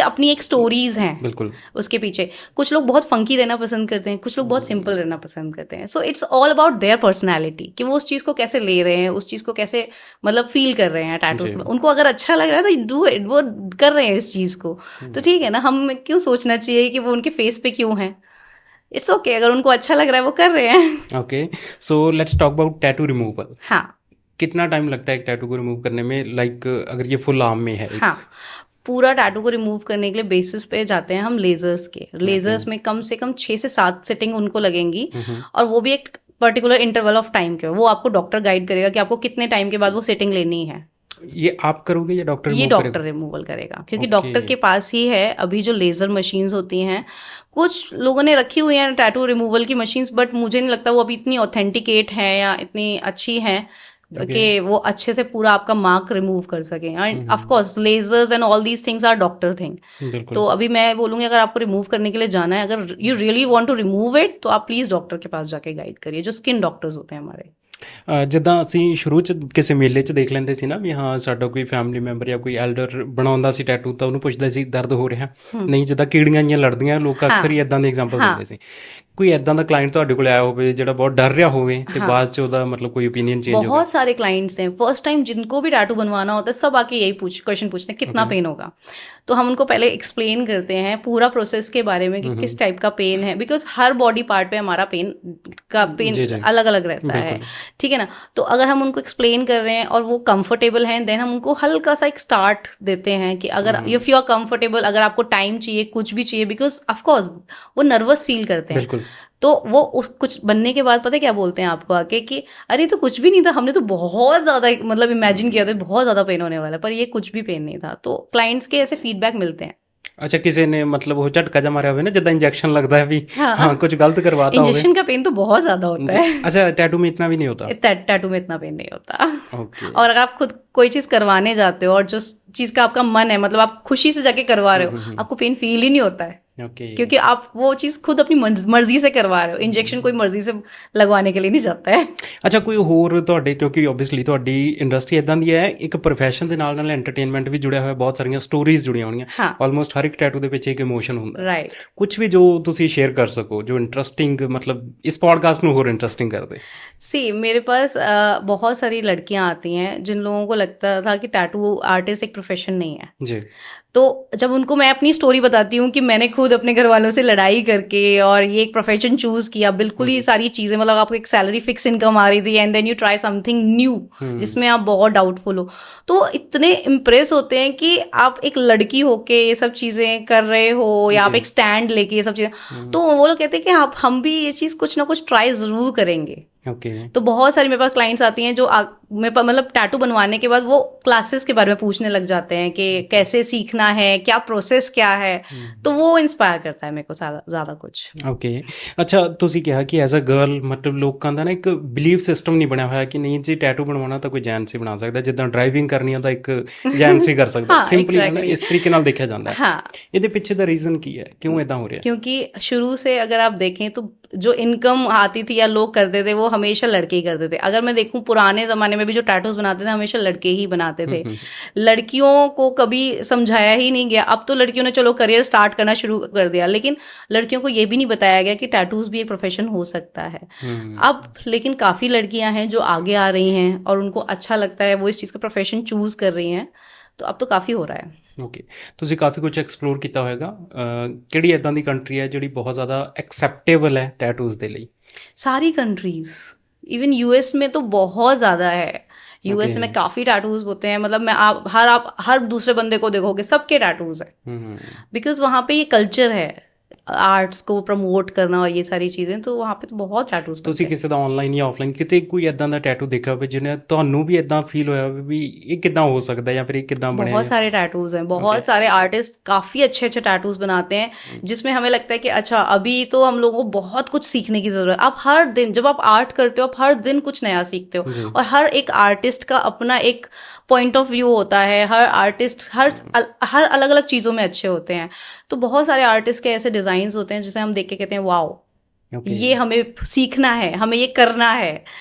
अपनी एक स्टोरीज हैं बिल्कुल उसके पीछे। कुछ लोग बहुत फंकी रहना पसंद करते हैं, कुछ लोग बहुत सिंपल रहना पसंद करते हैं। So it's all about their personality कि वो उस चीज़ को कैसे ले रहे हैं, उस चीज़ को कैसे मतलब फील कर रहे हैं टैटूज में। उनको अगर अच्छा लग रहा है तो डू इट, वो कर रहे हैं इस चीज़ को, तो ठीक है ना। हम क्यों सोचना चाहिए कि वो उनके फेस पे क्यों है? इट्स ओके, अगर उनको अच्छा लग रहा है वो कर रहे हैं। Okay, so let's talk about tattoo removal. हाँ, कितना टाइम लगता है एक टैटू को रिमूव करने में? लाइक अगर ये फुल आर्म में है हाँ, पूरा टैटू को रिमूव करने के लिए बेसिस पे जाते हैं हम लेजर्स के। लेजर्स में कम से कम 6 से 7 सिटिंग उनको लगेंगी, और वो भी एक पर्टिकुलर इंटरवल ऑफ टाइम के। वो आपको डॉक्टर गाइड करेगा कि आपको कितने टाइम के बाद वो सिटिंग लेनी है। ये आप करोगे या डॉक्टर? ये डॉक्टर रिमूवल करेगा, क्योंकि डॉक्टर के पास ही है अभी जो लेजर मशीन्स होती हैं। कुछ लोगों ने रखी हुई हैं टैटू रिमूवल की मशीन्स, बट मुझे नहीं लगता वो अभी इतनी ऑथेंटिकेट है या इतनी अच्छी हैं कि वो अच्छे से पूरा आपका मार्क रिमूव कर सके। And of course lasers and all these things are doctor thing. तो अभी मैं बोलूँगी अगर आपको रिमूव करने के लिए जाना है, अगर you really want to remove it, तो आप प्लीज़ डॉक्टर के पास जाके गाइड करिए, जो स्किन डॉक्टर्स होते हैं हमारे। ਜਿੱਦਾਂ ਅਸੀਂ ਸ਼ੁਰੂ 'ਚ ਕਿਸੇ ਮੇਲੇ 'ਚ ਦੇਖ ਲੈਂਦੇ ਸੀ ਨਾ ਵੀ ਹਾਂ ਸਾਡਾ ਕੋਈ ਫੈਮਿਲੀ ਮੈਂਬਰ ਜਾਂ ਕੋਈ ਐਲਡਰ ਬਣਾਉਂਦਾ ਸੀ ਟੈਟੂ ਤਾਂ ਉਹਨੂੰ ਪੁੱਛਦਾ ਸੀ ਦਰਦ ਹੋ ਰਿਹਾ, ਨਹੀਂ ਜਿੱਦਾਂ ਕੀੜੀਆਂ ਜਿਹੀਆਂ ਲੜਦੀਆਂ ਲੋਕ ਅਕਸਰ ਹੀ ਇਦਾਂ ਦੇ ਐਗਜ਼ਾਮਪਲ ਦਿੰਦੇ ਸੀ। ਕੋਈ ਇਦਾਂ ਦਾ ਕਲਾਇੰਟ ਤੁਹਾਡੇ ਕੋਲ ਆਇਆ ਹੋਵੇ ਜਿਹੜਾ ਬਹੁਤ ਡਰ ਰਿਹਾ ਹੋਵੇ ਤੇ ਬਾਅਦ 'ਚ ਉਹਦਾ मतलब कोई ओपिनियन चेंज हो गया? बहुत सारे क्लाइंट्स हैं, फर्स्ट टाइम जिनको भी टैटू बनवाना होता है सब आके यही क्वेश्चन पूछते हैं कितना पेन होगा। तो हम उनको पहले एक्सप्लेन करते हैं पूरा प्रोसेस के बारे में कि किस टाइप का पेन है, बिकॉज हर बॉडी पार्ट पे हमारा पेन अलग अलग रहता है, ठीक है ना। तो अगर हम उनको एक्सप्लेन कर रहे हैं और वो कंफर्टेबल हैं, देन हम उनको हल्का सा एक स्टार्ट देते हैं कि अगर इफ यू आर कंफर्टेबल, अगर आपको टाइम चाहिए, कुछ भी चाहिए, बिकॉज ऑफकोर्स वो नर्वस फील करते हैं। तो वो कुछ बनने के बाद पता है क्या बोलते हैं आपको आके कि अरे तो कुछ भी नहीं था, हमने तो बहुत ज़्यादा मतलब इमेजिन किया था बहुत ज़्यादा पेन होने वाला है, पर ये कुछ भी पेन नहीं था। तो क्लाइंट्स के ऐसे फीडबैक मिलते हैं। अच्छा, किसी ने मतलब वो झटका जा मारा होवे ना जिद्दां इंजेक्शन लगता है भी हाँ कुछ गलत करवाता होवे। इंजेक्शन का पेन तो बहुत ज़्यादा होता है। अच्छा, टैटू में इतना भी नहीं होता? टैटू में इतना पेन नहीं होता। और अगर आप खुद कोई चीज़ करवाने जाते हो और जो चीज़ का आपका मन है, मतलब आप खुशी से जाके करवा रहे हो, आपको पेन फील ही नहीं होता है। क्योंकि आप वो चीज़ खुद अपनी मर्जी से करवा रहे हो। इंजेक्शन कोई मर्जी से लगवाने के लिए नहीं जाता है। ਅੱਛਾ, ਕੋਈ ਹੋਰ ਤੁਹਾਡੇ, ਕਿਉਂਕਿ ਓਬਵੀਅਸਲੀ ਤੁਹਾਡੀ ਇੰਡਸਟਰੀ ਇਦਾਂ ਦੀ ਹੈ, ਇੱਕ ਪ੍ਰੋਫੈਸ਼ਨ ਦੇ ਨਾਲ ਨਾਲ ਐਂਟਰਟੇਨਮੈਂਟ ਵੀ ਜੁੜਿਆ ਹੋਇਆ, ਬਹੁਤ ਸਾਰੀਆਂ ਸਟੋਰੀਜ਼ ਜੁੜੀਆਂ ਹੋਣਗੀਆਂ। ਆਲਮੋਸਟ ਹਰ ਇੱਕ ਟੈਟੂ ਦੇ ਪਿੱਛੇ ਇੱਕ ਇਮੋਸ਼ਨ ਹੁੰਦਾ। ਰਾਈਟ। ਕੁਝ ਵੀ ਜੋ ਤੁਸੀਂ ਸ਼ੇਅਰ ਕਰ ਸਕੋ ਜੋ ਇੰਟਰਸਟਿੰਗ, मतलब इस पॉडकास्ट ਨੂੰ ਹੋਰ ਇੰਟਰਸਟਿੰਗ कर दे। सी मेरे पास बहुत सारी लड़कियां आती हैं जिन लोगों को लगता था कि टैटू आर्टिस्ट एक प्रोफेशन नहीं है जी। तो जब उनको मैं अपनी स्टोरी बताती हूँ कि मैंने खुद अपने घर वालों से लड़ाई करके और ये एक प्रोफेशन चूज किया, बिल्कुल ही सारी चीज़ें, मतलब आपको एक सैलरी फिक्स इनकम आ रही थी and then you try something new जिसमें आप बहुत डाउटफुल हो, तो इतने इम्प्रेस होते हैं कि आप एक लड़की होके ये सब चीज़ें कर रहे हो या आप एक स्टैंड लेके ये सब चीज़ें, तो वो लोग कहते हैं कि आप हम भी ये चीज़ कुछ ना कुछ ट्राई ज़रूर करेंगे। तो बहुत सारी मेरे पास क्लाइंट्स आती हैं जो मेरे पास मतलब टैटू बनवाने के बाद वो क्लासेस के बारे में पूछने लग जाते हैं कि कैसे सीखना है, क्या प्रोसेस क्या है, तो वो इंस्पायर करता है मेरे को ज़्यादा कुछ। ओके, अच्छा, ਤੁਸੀਂ ਕਿਹਾ ਕਿ ਐਜ਼ ਅ ਗਰਲ ਮਤਲਬ ਲੋਕਾਂ ਦਾ ਨਾ ਇੱਕ ਬਿਲੀਵ ਸਿਸਟਮ ਨਹੀਂ ਬਣਿਆ ਹੋਇਆ ਕਿ ਨਹੀਂ ਜੀ ਟੈਟੂ ਬਣਵਾਉਣਾ ਤਾਂ ਕੋਈ ਜੈਂਟਸ ਹੀ ਬਣਾ ਸਕਦਾ, ਜਿੱਦਾਂ ਡਰਾਈਵਿੰਗ ਕਰਨੀ ਆ ਤਾਂ ਇੱਕ ਜੈਂਟਸ ਹੀ ਕਰ ਸਕਦਾ, ਸਿੰਪਲੀ ਇਸ ਤਰੀਕੇ ਨਾਲ ਦੇਖਿਆ ਜਾਂਦਾ ਹੈ। हाँ, ਇਹਦੇ ਪਿੱਛੇ ਦਾ ਰੀਜ਼ਨ ਕੀ ਹੈ, क्यों ਇਦਾਂ ਹੋ ਰਿਹਾ? क्योंकि शुरू से अगर आप देखें तो जो इनकम आती थी या लोग करते थे वो हमेशा लड़के ही करते थे। अगर मैं देखूं पुराने ज़माने में भी जो टैटूज बनाते थे हमेशा लड़के ही बनाते थे, लड़कियों को कभी समझाया ही नहीं गया। अब तो लड़कियों ने चलो करियर स्टार्ट करना शुरू कर दिया, लेकिन लड़कियों को ये भी नहीं बताया गया कि टैटूज भी एक प्रोफेशन हो सकता है। अब लेकिन काफ़ी लड़कियां हैं जो आगे आ रही हैं और उनको अच्छा लगता है, वो इस चीज़ का प्रोफेशन चूज़ कर रही हैं, तो अब तो काफ़ी हो रहा है। ਓਕੇ, ਤੁਸੀਂ ਕਾਫੀ ਕੁਝ ਐਕਸਪਲੋਰ ਕੀਤਾ ਹੋਏਗਾ। ਕਿਹੜੀ ਇੱਦਾਂ ਦੀ ਕੰਟਰੀ ਹੈ ਜਿਹੜੀ ਬਹੁਤ ਜ਼ਿਆਦਾ ਐਕਸੈप्टेबल है टैटूज ਦੇ ਲਈ? सारी कंट्रीज, इवन यूएस में तो बहुत ज़्यादा है। यूएस में काफ़ी टैटूज होते हैं, मतलब आप हर दूसरे बंदे को देखोगे सबके टैटूज है, बिकॉज वहाँ पे ये कल्चर है आर्ट्स को प्रमोट करना और ये सारी चीज़ें, तो वहाँ पे तो बहुत टैटूज। ਤੁਸੀਂ ਕਿਸੇ ਦਾ ਆਨਲਾਈਨ ਜਾਂ ਆਫਲਾਈਨ ਕਿਤੇ ਕੋਈ ਇਦਾਂ ਦਾ ਟੈਟੂ ਦੇਖਿਆ ਹੋਵੇ ਜਿਹਨੇ ਤੁਹਾਨੂੰ ਵੀ ਇਦਾਂ ਫੀਲ ਹੋਇਆ ਹੋਵੇ ਵੀ ਇਹ ਕਿੱਦਾਂ ਹੋ ਸਕਦਾ ਜਾਂ ਫਿਰ ਇਹ ਕਿੱਦਾਂ ਬਣਿਆ? बहुत सारे टैटूज हैं, बहुत सारे आर्टिस्ट काफ़ी अच्छे अच्छे टैटूज बनाते हैं जिसमें हमें लगता है कि अच्छा अभी तो हम लोगों को बहुत कुछ सीखने की ज़रूरत है। आप हर दिन जब आप आर्ट करते हो आप हर दिन कुछ नया सीखते हो, और हर एक आर्टिस्ट का अपना एक पॉइंट ऑफ व्यू होता है। हर आर्टिस्ट हर अलग अलग चीज़ों में अच्छे होते हैं, तो बहुत सारे आर्टिस्ट के ऐसे डिज़ाइंस होते हैं जिसे हम देख के कहते हैं वाओ, ये हमें सीखना है, हमें ये करना है,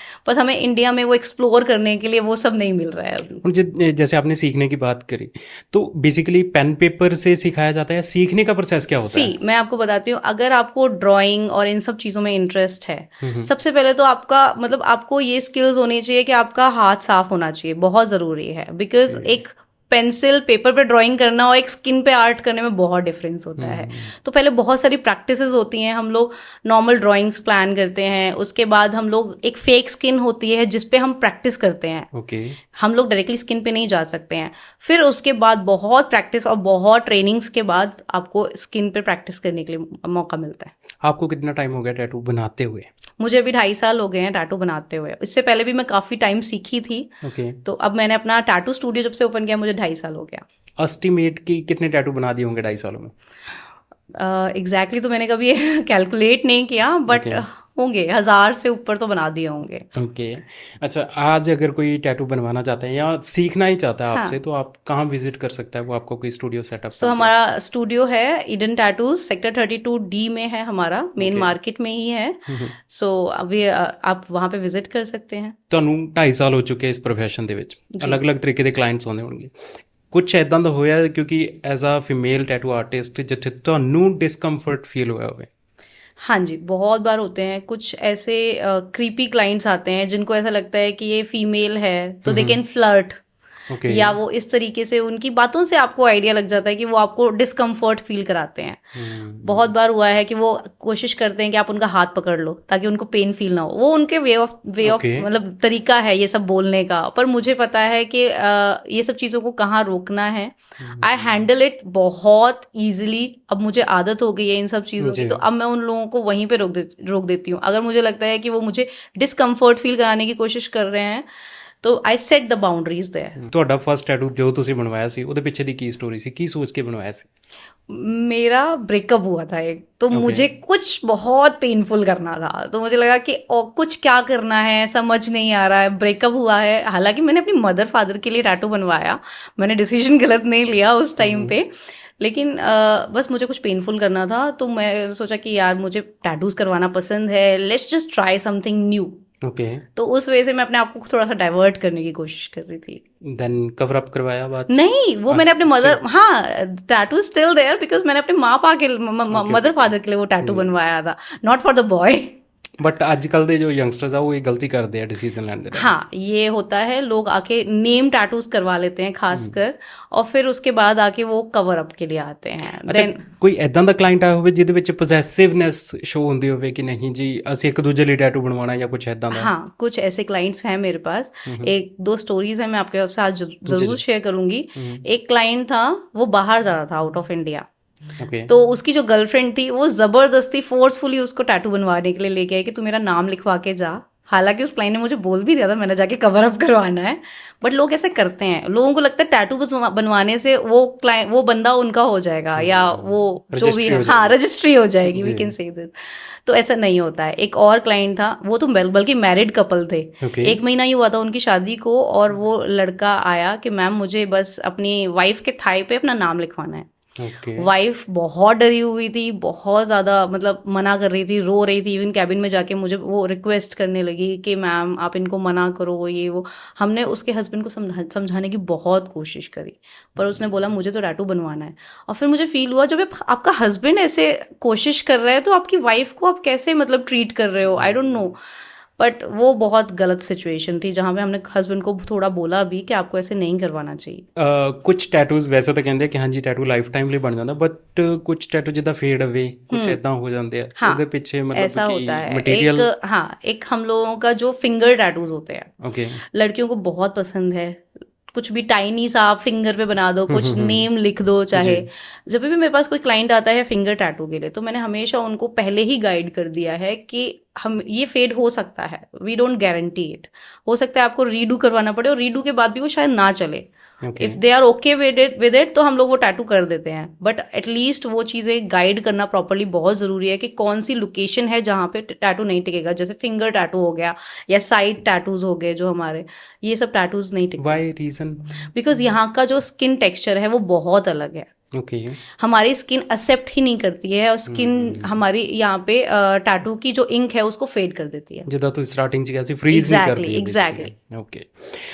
बस हमें इंडिया में वो एक्सप्लोर करने के लिए वो सब नहीं मिल रहा है अभी। जैसे आपने सीखने की बात करी, तो बेसिकली पेन पेपर से सिखाया जाता है, सीखने का प्रोसेस क्या होता है? मैं आपको बताती हूँ, अगर आपको ड्राइंग और इन सब चीज़ों में इंटरेस्ट है, सबसे पहले तो आपका मतलब आपको ये स्किल्स होनी चाहिए कि आपका हाथ साफ होना चाहिए, बहुत ज़रूरी है, बिकॉज एक पेंसिल पेपर पे ड्राइंग करना और एक स्किन पे आर्ट करने में बहुत डिफरेंस होता है। तो पहले बहुत सारी प्रैक्टिसेस होती हैं, हम लोग नॉर्मल ड्राइंग्स प्लान करते हैं, उसके बाद हम लोग एक फेक स्किन होती है जिस पे हम प्रैक्टिस करते हैं। हम लोग डायरेक्टली स्किन पे नहीं जा सकते हैं। फिर उसके बाद बहुत प्रैक्टिस और बहुत ट्रेनिंग्स के बाद आपको स्किन पे प्रैक्टिस करने के लिए मौका मिलता है। आपको कितना टाइम हो गया टैटू बनाते हुए? मुझे अभी 2.5 साल हो गए हैं टैटू बनाते हुए। इससे पहले भी मैं काफ़ी टाइम सीखी थी। तो अब मैंने अपना टैटू स्टूडियो जब से ओपन किया मुझे 2.5 साल हो गया। एस्टिमेट की कितने टैटू बना दिए होंगे 2.5 सालों में? एग्जैक्टली तो मैंने कभी कैलकुलेट नहीं किया, बट Okay. होंगे 1000 से ऊपर तो बना दिए होंगे। ओके। अच्छा, आज अगर कोई टैटू बनवाना चाहता है या सीखना ही चाहता है हाँ। आपसे, तो आप कहाँ विजिट कर सकता है? वो आपको कोई स्टूडियो सेटअप सो करके? हमारा स्टूडियो है ईडन टैटूज, सेक्टर 32D में है हमारा, मेन Okay. मार्केट में ही है। सो अभी आप वहाँ पे विजिट कर सकते हैं। ਤੁਹਾਨੂੰ 2.5 ਸਾਲ ਹੋ ਚੁੱਕੇ ਇਸ ਪ੍ਰੋਫੈਸ਼ਨ ਦੇ ਵਿੱਚ, ਜੀ। ਅਲੱਗ-ਅਲੱਗ ਤਰੀਕੇ ਦੇ ਕਲਾਇੰਟਸ ਆਉਂਦੇ ਹੋਣਗੇ। ਕੁਝ ਐਦਾਂ ਦਾ ਹੋਇਆ ਕਿਉਂਕਿ as a female tattoo artist ਜਿੱਥੇ ਤੁਹਾਨੂੰ ਡਿਸਕੰਫਰਟ ਫੀਲ ਹੋਇਆ ਹੋਵੇ? हाँ जी, बहुत बार होते हैं। कुछ ऐसे क्रीपी क्लाइंट्स आते हैं जिनको ऐसा लगता है कि ये फीमेल है तो दे कैन फ्लर्ट, ओके। या वो इस तरीके से उनकी बातों से आपको आइडिया लग जाता है कि वो आपको डिस्कम्फर्ट फील कराते हैं। बहुत बार हुआ है कि वो कोशिश करते हैं कि आप उनका हाथ पकड़ लो ताकि उनको पेन फील ना हो। वो उनके वे ऑफ Okay. मतलब तरीका है ये सब बोलने का, पर मुझे पता है कि ये सब चीज़ों को कहाँ रोकना है। आई हैंडल इट बहुत ईजिली। अब मुझे आदत हो गई है इन सब चीज़ों की, जी। तो अब मैं उन लोगों को वहीं पे रोक देती हूँ। अगर मुझे लगता है कि वो मुझे डिस्कम्फर्ट फील कराने की कोशिश कर रहे हैं तो आई सेट द बाउंड्रीज देयर। ਤੁਹਾਡਾ ਫਸਟ ਟੈਟੂ ਜੋ ਤੁਸੀਂ ਬਣਵਾਇਆ ਸੀ ਉਹਦੇ ਪਿੱਛੇ ਦੀ ਕੀ ਸਟੋਰੀ ਸੀ? ਕੀ ਸੋਚ ਕੇ ਬਣਵਾਇਆ ਸੀ? मेरा ब्रेकअप हुआ था एक, तो मुझे कुछ बहुत पेनफुल करना था, तो मुझे लगा कि और कुछ क्या करना है समझ नहीं आ रहा है। ब्रेकअप हुआ है, हालांकि मैंने अपनी मदर फादर के लिए टैटू बनवाया, मैंने डिसीजन गलत नहीं लिया उस टाइम पे, लेकिन बस मुझे कुछ पेनफुल करना था, तो मैं सोचा कि यार मुझे टैटूज करवाना पसंद है, let's just try something new. Okay. तो उस वजह से मैं अपने आप को थोड़ा सा डाइवर्ट करने की कोशिश कर रही थी। देन कवर अप करवाया बात? नहीं, वो मैंने अपने मदर, हाँ, टैटू स्टिल देयर बिकॉज मैंने अपने माँ पा के मदर फादर के लिए वो टैटू बनवाया था, not for the boy. But आजकल ਦੇ ਜੋ ਯੰਗਸਟਰਸ ਆ ਉਹ ਇਹ ਗਲਤੀ ਕਰਦੇ ਆ डिसीजन ਲੈਣ ਦੇ time। हाँ, ये होता है, लोग आके नेम टैटूज करवा लेते हैं खासकर, और फिर उसके बाद आके वो कवर अप के लिए आते हैं। ਅੱਛਾ, ਕੋਈ ਐਦਾਂ ਦਾ ਕਲਾਇੰਟ ਆਇਆ ਹੋਵੇ ਜਿਹਦੇ ਵਿੱਚ ਪੋਸੈਸਿਵਨੈਸ ਸ਼ੋ ਹੁੰਦੀ ਹੋਵੇ ਕਿ ਨਹੀਂ ਜੀ ਅਸੀਂ ਇੱਕ ਦੂਜੇ ਲਈ ਟੈਟੂ ਬਣਵਾਉਣਾ ਜਾਂ ਕੁਝ ਐਦਾਂ ਦਾ? हाँ, कुछ ऐसे क्लाइंट्स हैं मेरे पास। एक दो स्टोरीज हैं, मैं आपके साथ जरूर शेयर करूंगी। एक क्लाइंट था, वो बाहर जा रहा था आउट ऑफ इंडिया, ओके। तो उसकी जो गर्लफ्रेंड थी वो जबरदस्ती फोर्सफुली उसको टैटू बनवाने के लिए लेके आई कि तू मेरा नाम लिखवा के जा। हालांकि उस क्लाइंट ने मुझे बोल भी दिया था मैंने जाके कवर अप करवाना है, बट लोग ऐसे करते हैं। लोगों को लगता है टैटू बनवाने से वो बंदा उनका हो जाएगा, या वो जो भी है, हाँ, रजिस्ट्री हो जाएगी, वी कैन से दिस। तो ऐसा नहीं होता है। एक और क्लाइंट था, वो तो बल्कि मैरिड कपल थे। Okay. 1 महीना ही हुआ था उनकी शादी को, और वो लड़का आया कि मैम मुझे बस अपनी वाइफ के थाई पे अपना नाम लिखवाना है। ओके। वाइफ बहुत डरी हुई थी, बहुत ज़्यादा मतलब मना कर रही थी, रो रही थी, इवन कैबिन में जाके मुझे वो रिक्वेस्ट करने लगी कि मैम आप इनको मना करो, ये वो। हमने उसके हस्बैंड को समझाने की बहुत कोशिश करी, पर उसने बोला मुझे तो टैटू बनवाना है। और फिर मुझे फील हुआ जब आपका हस्बैंड ऐसे कोशिश कर रहा है तो आपकी वाइफ को आप कैसे मतलब ट्रीट कर रहे हो, आई डोंट नो। बट वो बहुत गलत सिचुएशन थी जहाँ पे हमने हस्बैंड को थोड़ा बोला भी कि आपको ऐसे नहीं करवाना चाहिए। ਕੁਝ ਟੈਟੂਜ਼ ਵੈਸੇ ਤਾਂ ਕਹਿੰਦੇ ਆ ਕਿ ਹਾਂਜੀ ਟੈਟੂ ਲਾਈਫ ਟਾਈਮ ਲਈ ਬਣ ਜਾਂਦਾ, ਬਟ ਕੁਝ ਟੈਟੂ ਜਿੱਦਾਂ ਫੇਡ ਅਵੇ ਕੁਝ ਇਦਾਂ ਹੋ ਜਾਂਦੇ ਆ, हाँ, ਉਹਦੇ ਪਿੱਛੇ ऐसा ਮਤਲਬ होता ਕਿ है। ਮਟੀਰੀਅਲ? हाँ, एक हम लोगों का जो फिंगर टैटूज होते हैं, ओके। लड़कियों को बहुत पसंद है। कुछ भी टाइनी सा आप फिंगर पे बना दो, कुछ नेम लिख दो चाहे। जब भी मेरे पास कोई क्लाइंट आता है फिंगर टैटू के लिए, तो मैंने हमेशा उनको पहले ही गाइड कर दिया है कि हम ये फेड हो सकता है, वी डोंट गारंटी इट। हो सकता है आपको रीडू करवाना पड़े, और रीडू के बाद भी वो शायद ना चले। Okay. If they are okay with it तो हम लोग वो टैटू कर देते हैं, बट एटलीस्ट वो चीज़ें गाइड करना प्रॉपर्ली बहुत ज़रूरी है कि कौन सी लोकेशन है जहाँ पे टैटू नहीं टिकेगा। जैसे फिंगर टैटू हो गया या साइड टैटूज हो गए, जो हमारे ये सब टैटूज नहीं टिकते। Why reason? बिकॉज यहाँ का जो स्किन टेक्सचर है वो बहुत अलग है। ओके। हमारी स्किन एक्सेप्ट ही नहीं करती है, और स्किन हमारी यहाँ पे टैटू की जो इंक है उसको फेड कर देती है। ਜਿੱਦਾਂ ਤੁਸੀਂ ਸਟਾਰਟਿੰਗ 'ਚ ਕਿਹਾ ਸੀ ਫਰੀਜ਼ ਨਹੀਂ ਕਰਦੀ। Exactly. ਓਕੇ।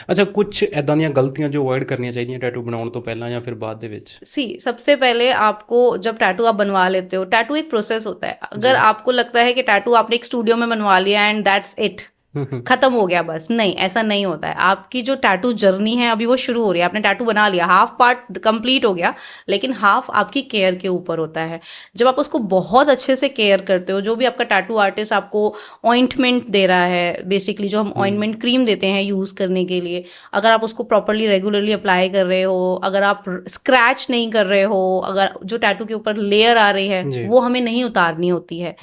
ਅੱਛਾ, ਕੁਝ ਐਦਾਂ ਦੀਆਂ ਗਲਤੀਆਂ ਜੋ ਅਵੋਇਡ ਕਰਨੀਆਂ ਚਾਹੀਦੀਆਂ ਟੈਟੂ ਬਣਾਉਣ ਤੋਂ ਪਹਿਲਾਂ ਜਾਂ ਫਿਰ ਬਾਅਦ ਦੇ ਵਿੱਚ? सबसे पहले आपको जब टैटू आप बनवा लेते हो, टैटू एक प्रोसेस होता है। अगर आपको लगता है कि टैटू आपने एक स्टूडियो में बनवा लिया एंड दैट्स इट, खत्म हो गया बस, नहीं, ऐसा नहीं होता है। आपकी जो टैटू जर्नी है अभी वो शुरू हो रही है। आपने टैटू बना लिया, हाफ पार्ट कंप्लीट हो गया, लेकिन हाफ आपकी केयर के ऊपर होता है। जब आप उसको बहुत अच्छे से केयर करते हो, जो भी आपका टैटू आर्टिस्ट आपको ऑइंटमेंट दे रहा है, बेसिकली जो हम ऑइंटमेंट क्रीम देते हैं यूज़ करने के लिए, अगर आप उसको प्रॉपरली रेगुलरली अप्लाई कर रहे हो, अगर आप स्क्रैच नहीं कर रहे हो, अगर जो टैटू के ऊपर लेयर आ रही है वो हमें नहीं उतारनी होती है।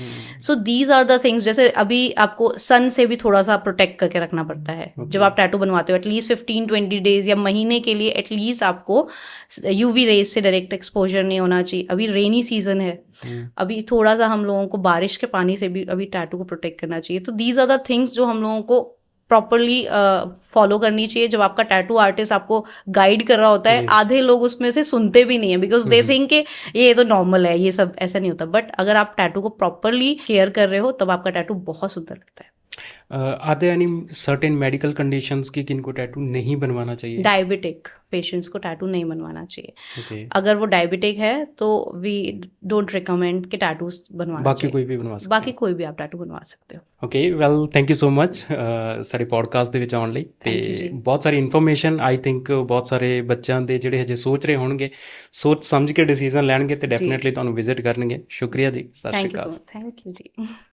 So these are the things. जैसे अभी आपको सन से भी थोड़ा थोड़ा सा प्रोटेक्ट करके रखना पड़ता है। जब आप टैटू बनवाते हो एटलीस्ट 15-20 डेज या महीने के लिए एटलीस्ट आपको यूवी रेज से डायरेक्ट एक्सपोजर नहीं होना चाहिए। अभी रेनी सीजन है, अभी थोड़ा सा हम लोगों को बारिश के पानी से भी अभी टैटू को प्रोटेक्ट करना चाहिए। तो दीज आर द थिंग्स जो हम लोगों को प्रॉपरली फॉलो करनी चाहिए। जब आपका टैटू आर्टिस्ट आपको गाइड कर रहा होता है, आधे लोग उसमें से सुनते भी नहीं है बिकॉज दे थिंक कि ये तो नॉर्मल है, ये सब ऐसा नहीं होता। बट अगर आप टैटू को प्रॉपरली केयर कर रहे हो तब आपका टैटू बहुत सुंदर लगता है। Are there any certain medical conditions की किनको टैटू नहीं बनवाना चाहिए? डायबिटिक पेशेंट्स को टैटू नहीं बनवाना चाहिए। Okay. अगर वो डायबिटिक है तो वी डोंट रिकमेंड कि टैटू बनवाना बाकी चाहिए। कोई भी बनवा सकता बाकी कोई भी आप टैटू बनवा सकते हो। Okay well thank you so much ਸਾਡੇ ਪੋਡਕਾਸਟ ਦੇ ਵਿੱਚ ਆਉਣ ਲਈ ਤੇ ਬਹੁਤ ਸਾਰੀ ਇਨਫੋਰਮੇਸ਼ਨ ਆਈ ਥਿੰਕ ਬਹੁਤ ਸਾਰੇ ਬੱਚਿਆਂ ਦੇ ਜਿਹੜੇ ਹਜੇ ਸੋਚ ਰਹੇ ਹੋਣਗੇ ਸੋਚ ਸਮਝ ਕੇ ਡਿਸੀਜਨ ਲੈਣਗੇ ਤੇ ਡੈਫੀਨਿਟਲੀ ਤੁਹਾਨੂੰ ਵਿਜ਼ਿਟ ਕਰਨਗੇ। ਸ਼ੁਕਰੀਆ ਜੀ, ਸਤਿ ਸ਼੍ਰੀ थैंक यू ਅਕਾਲ। So much, thank you ji.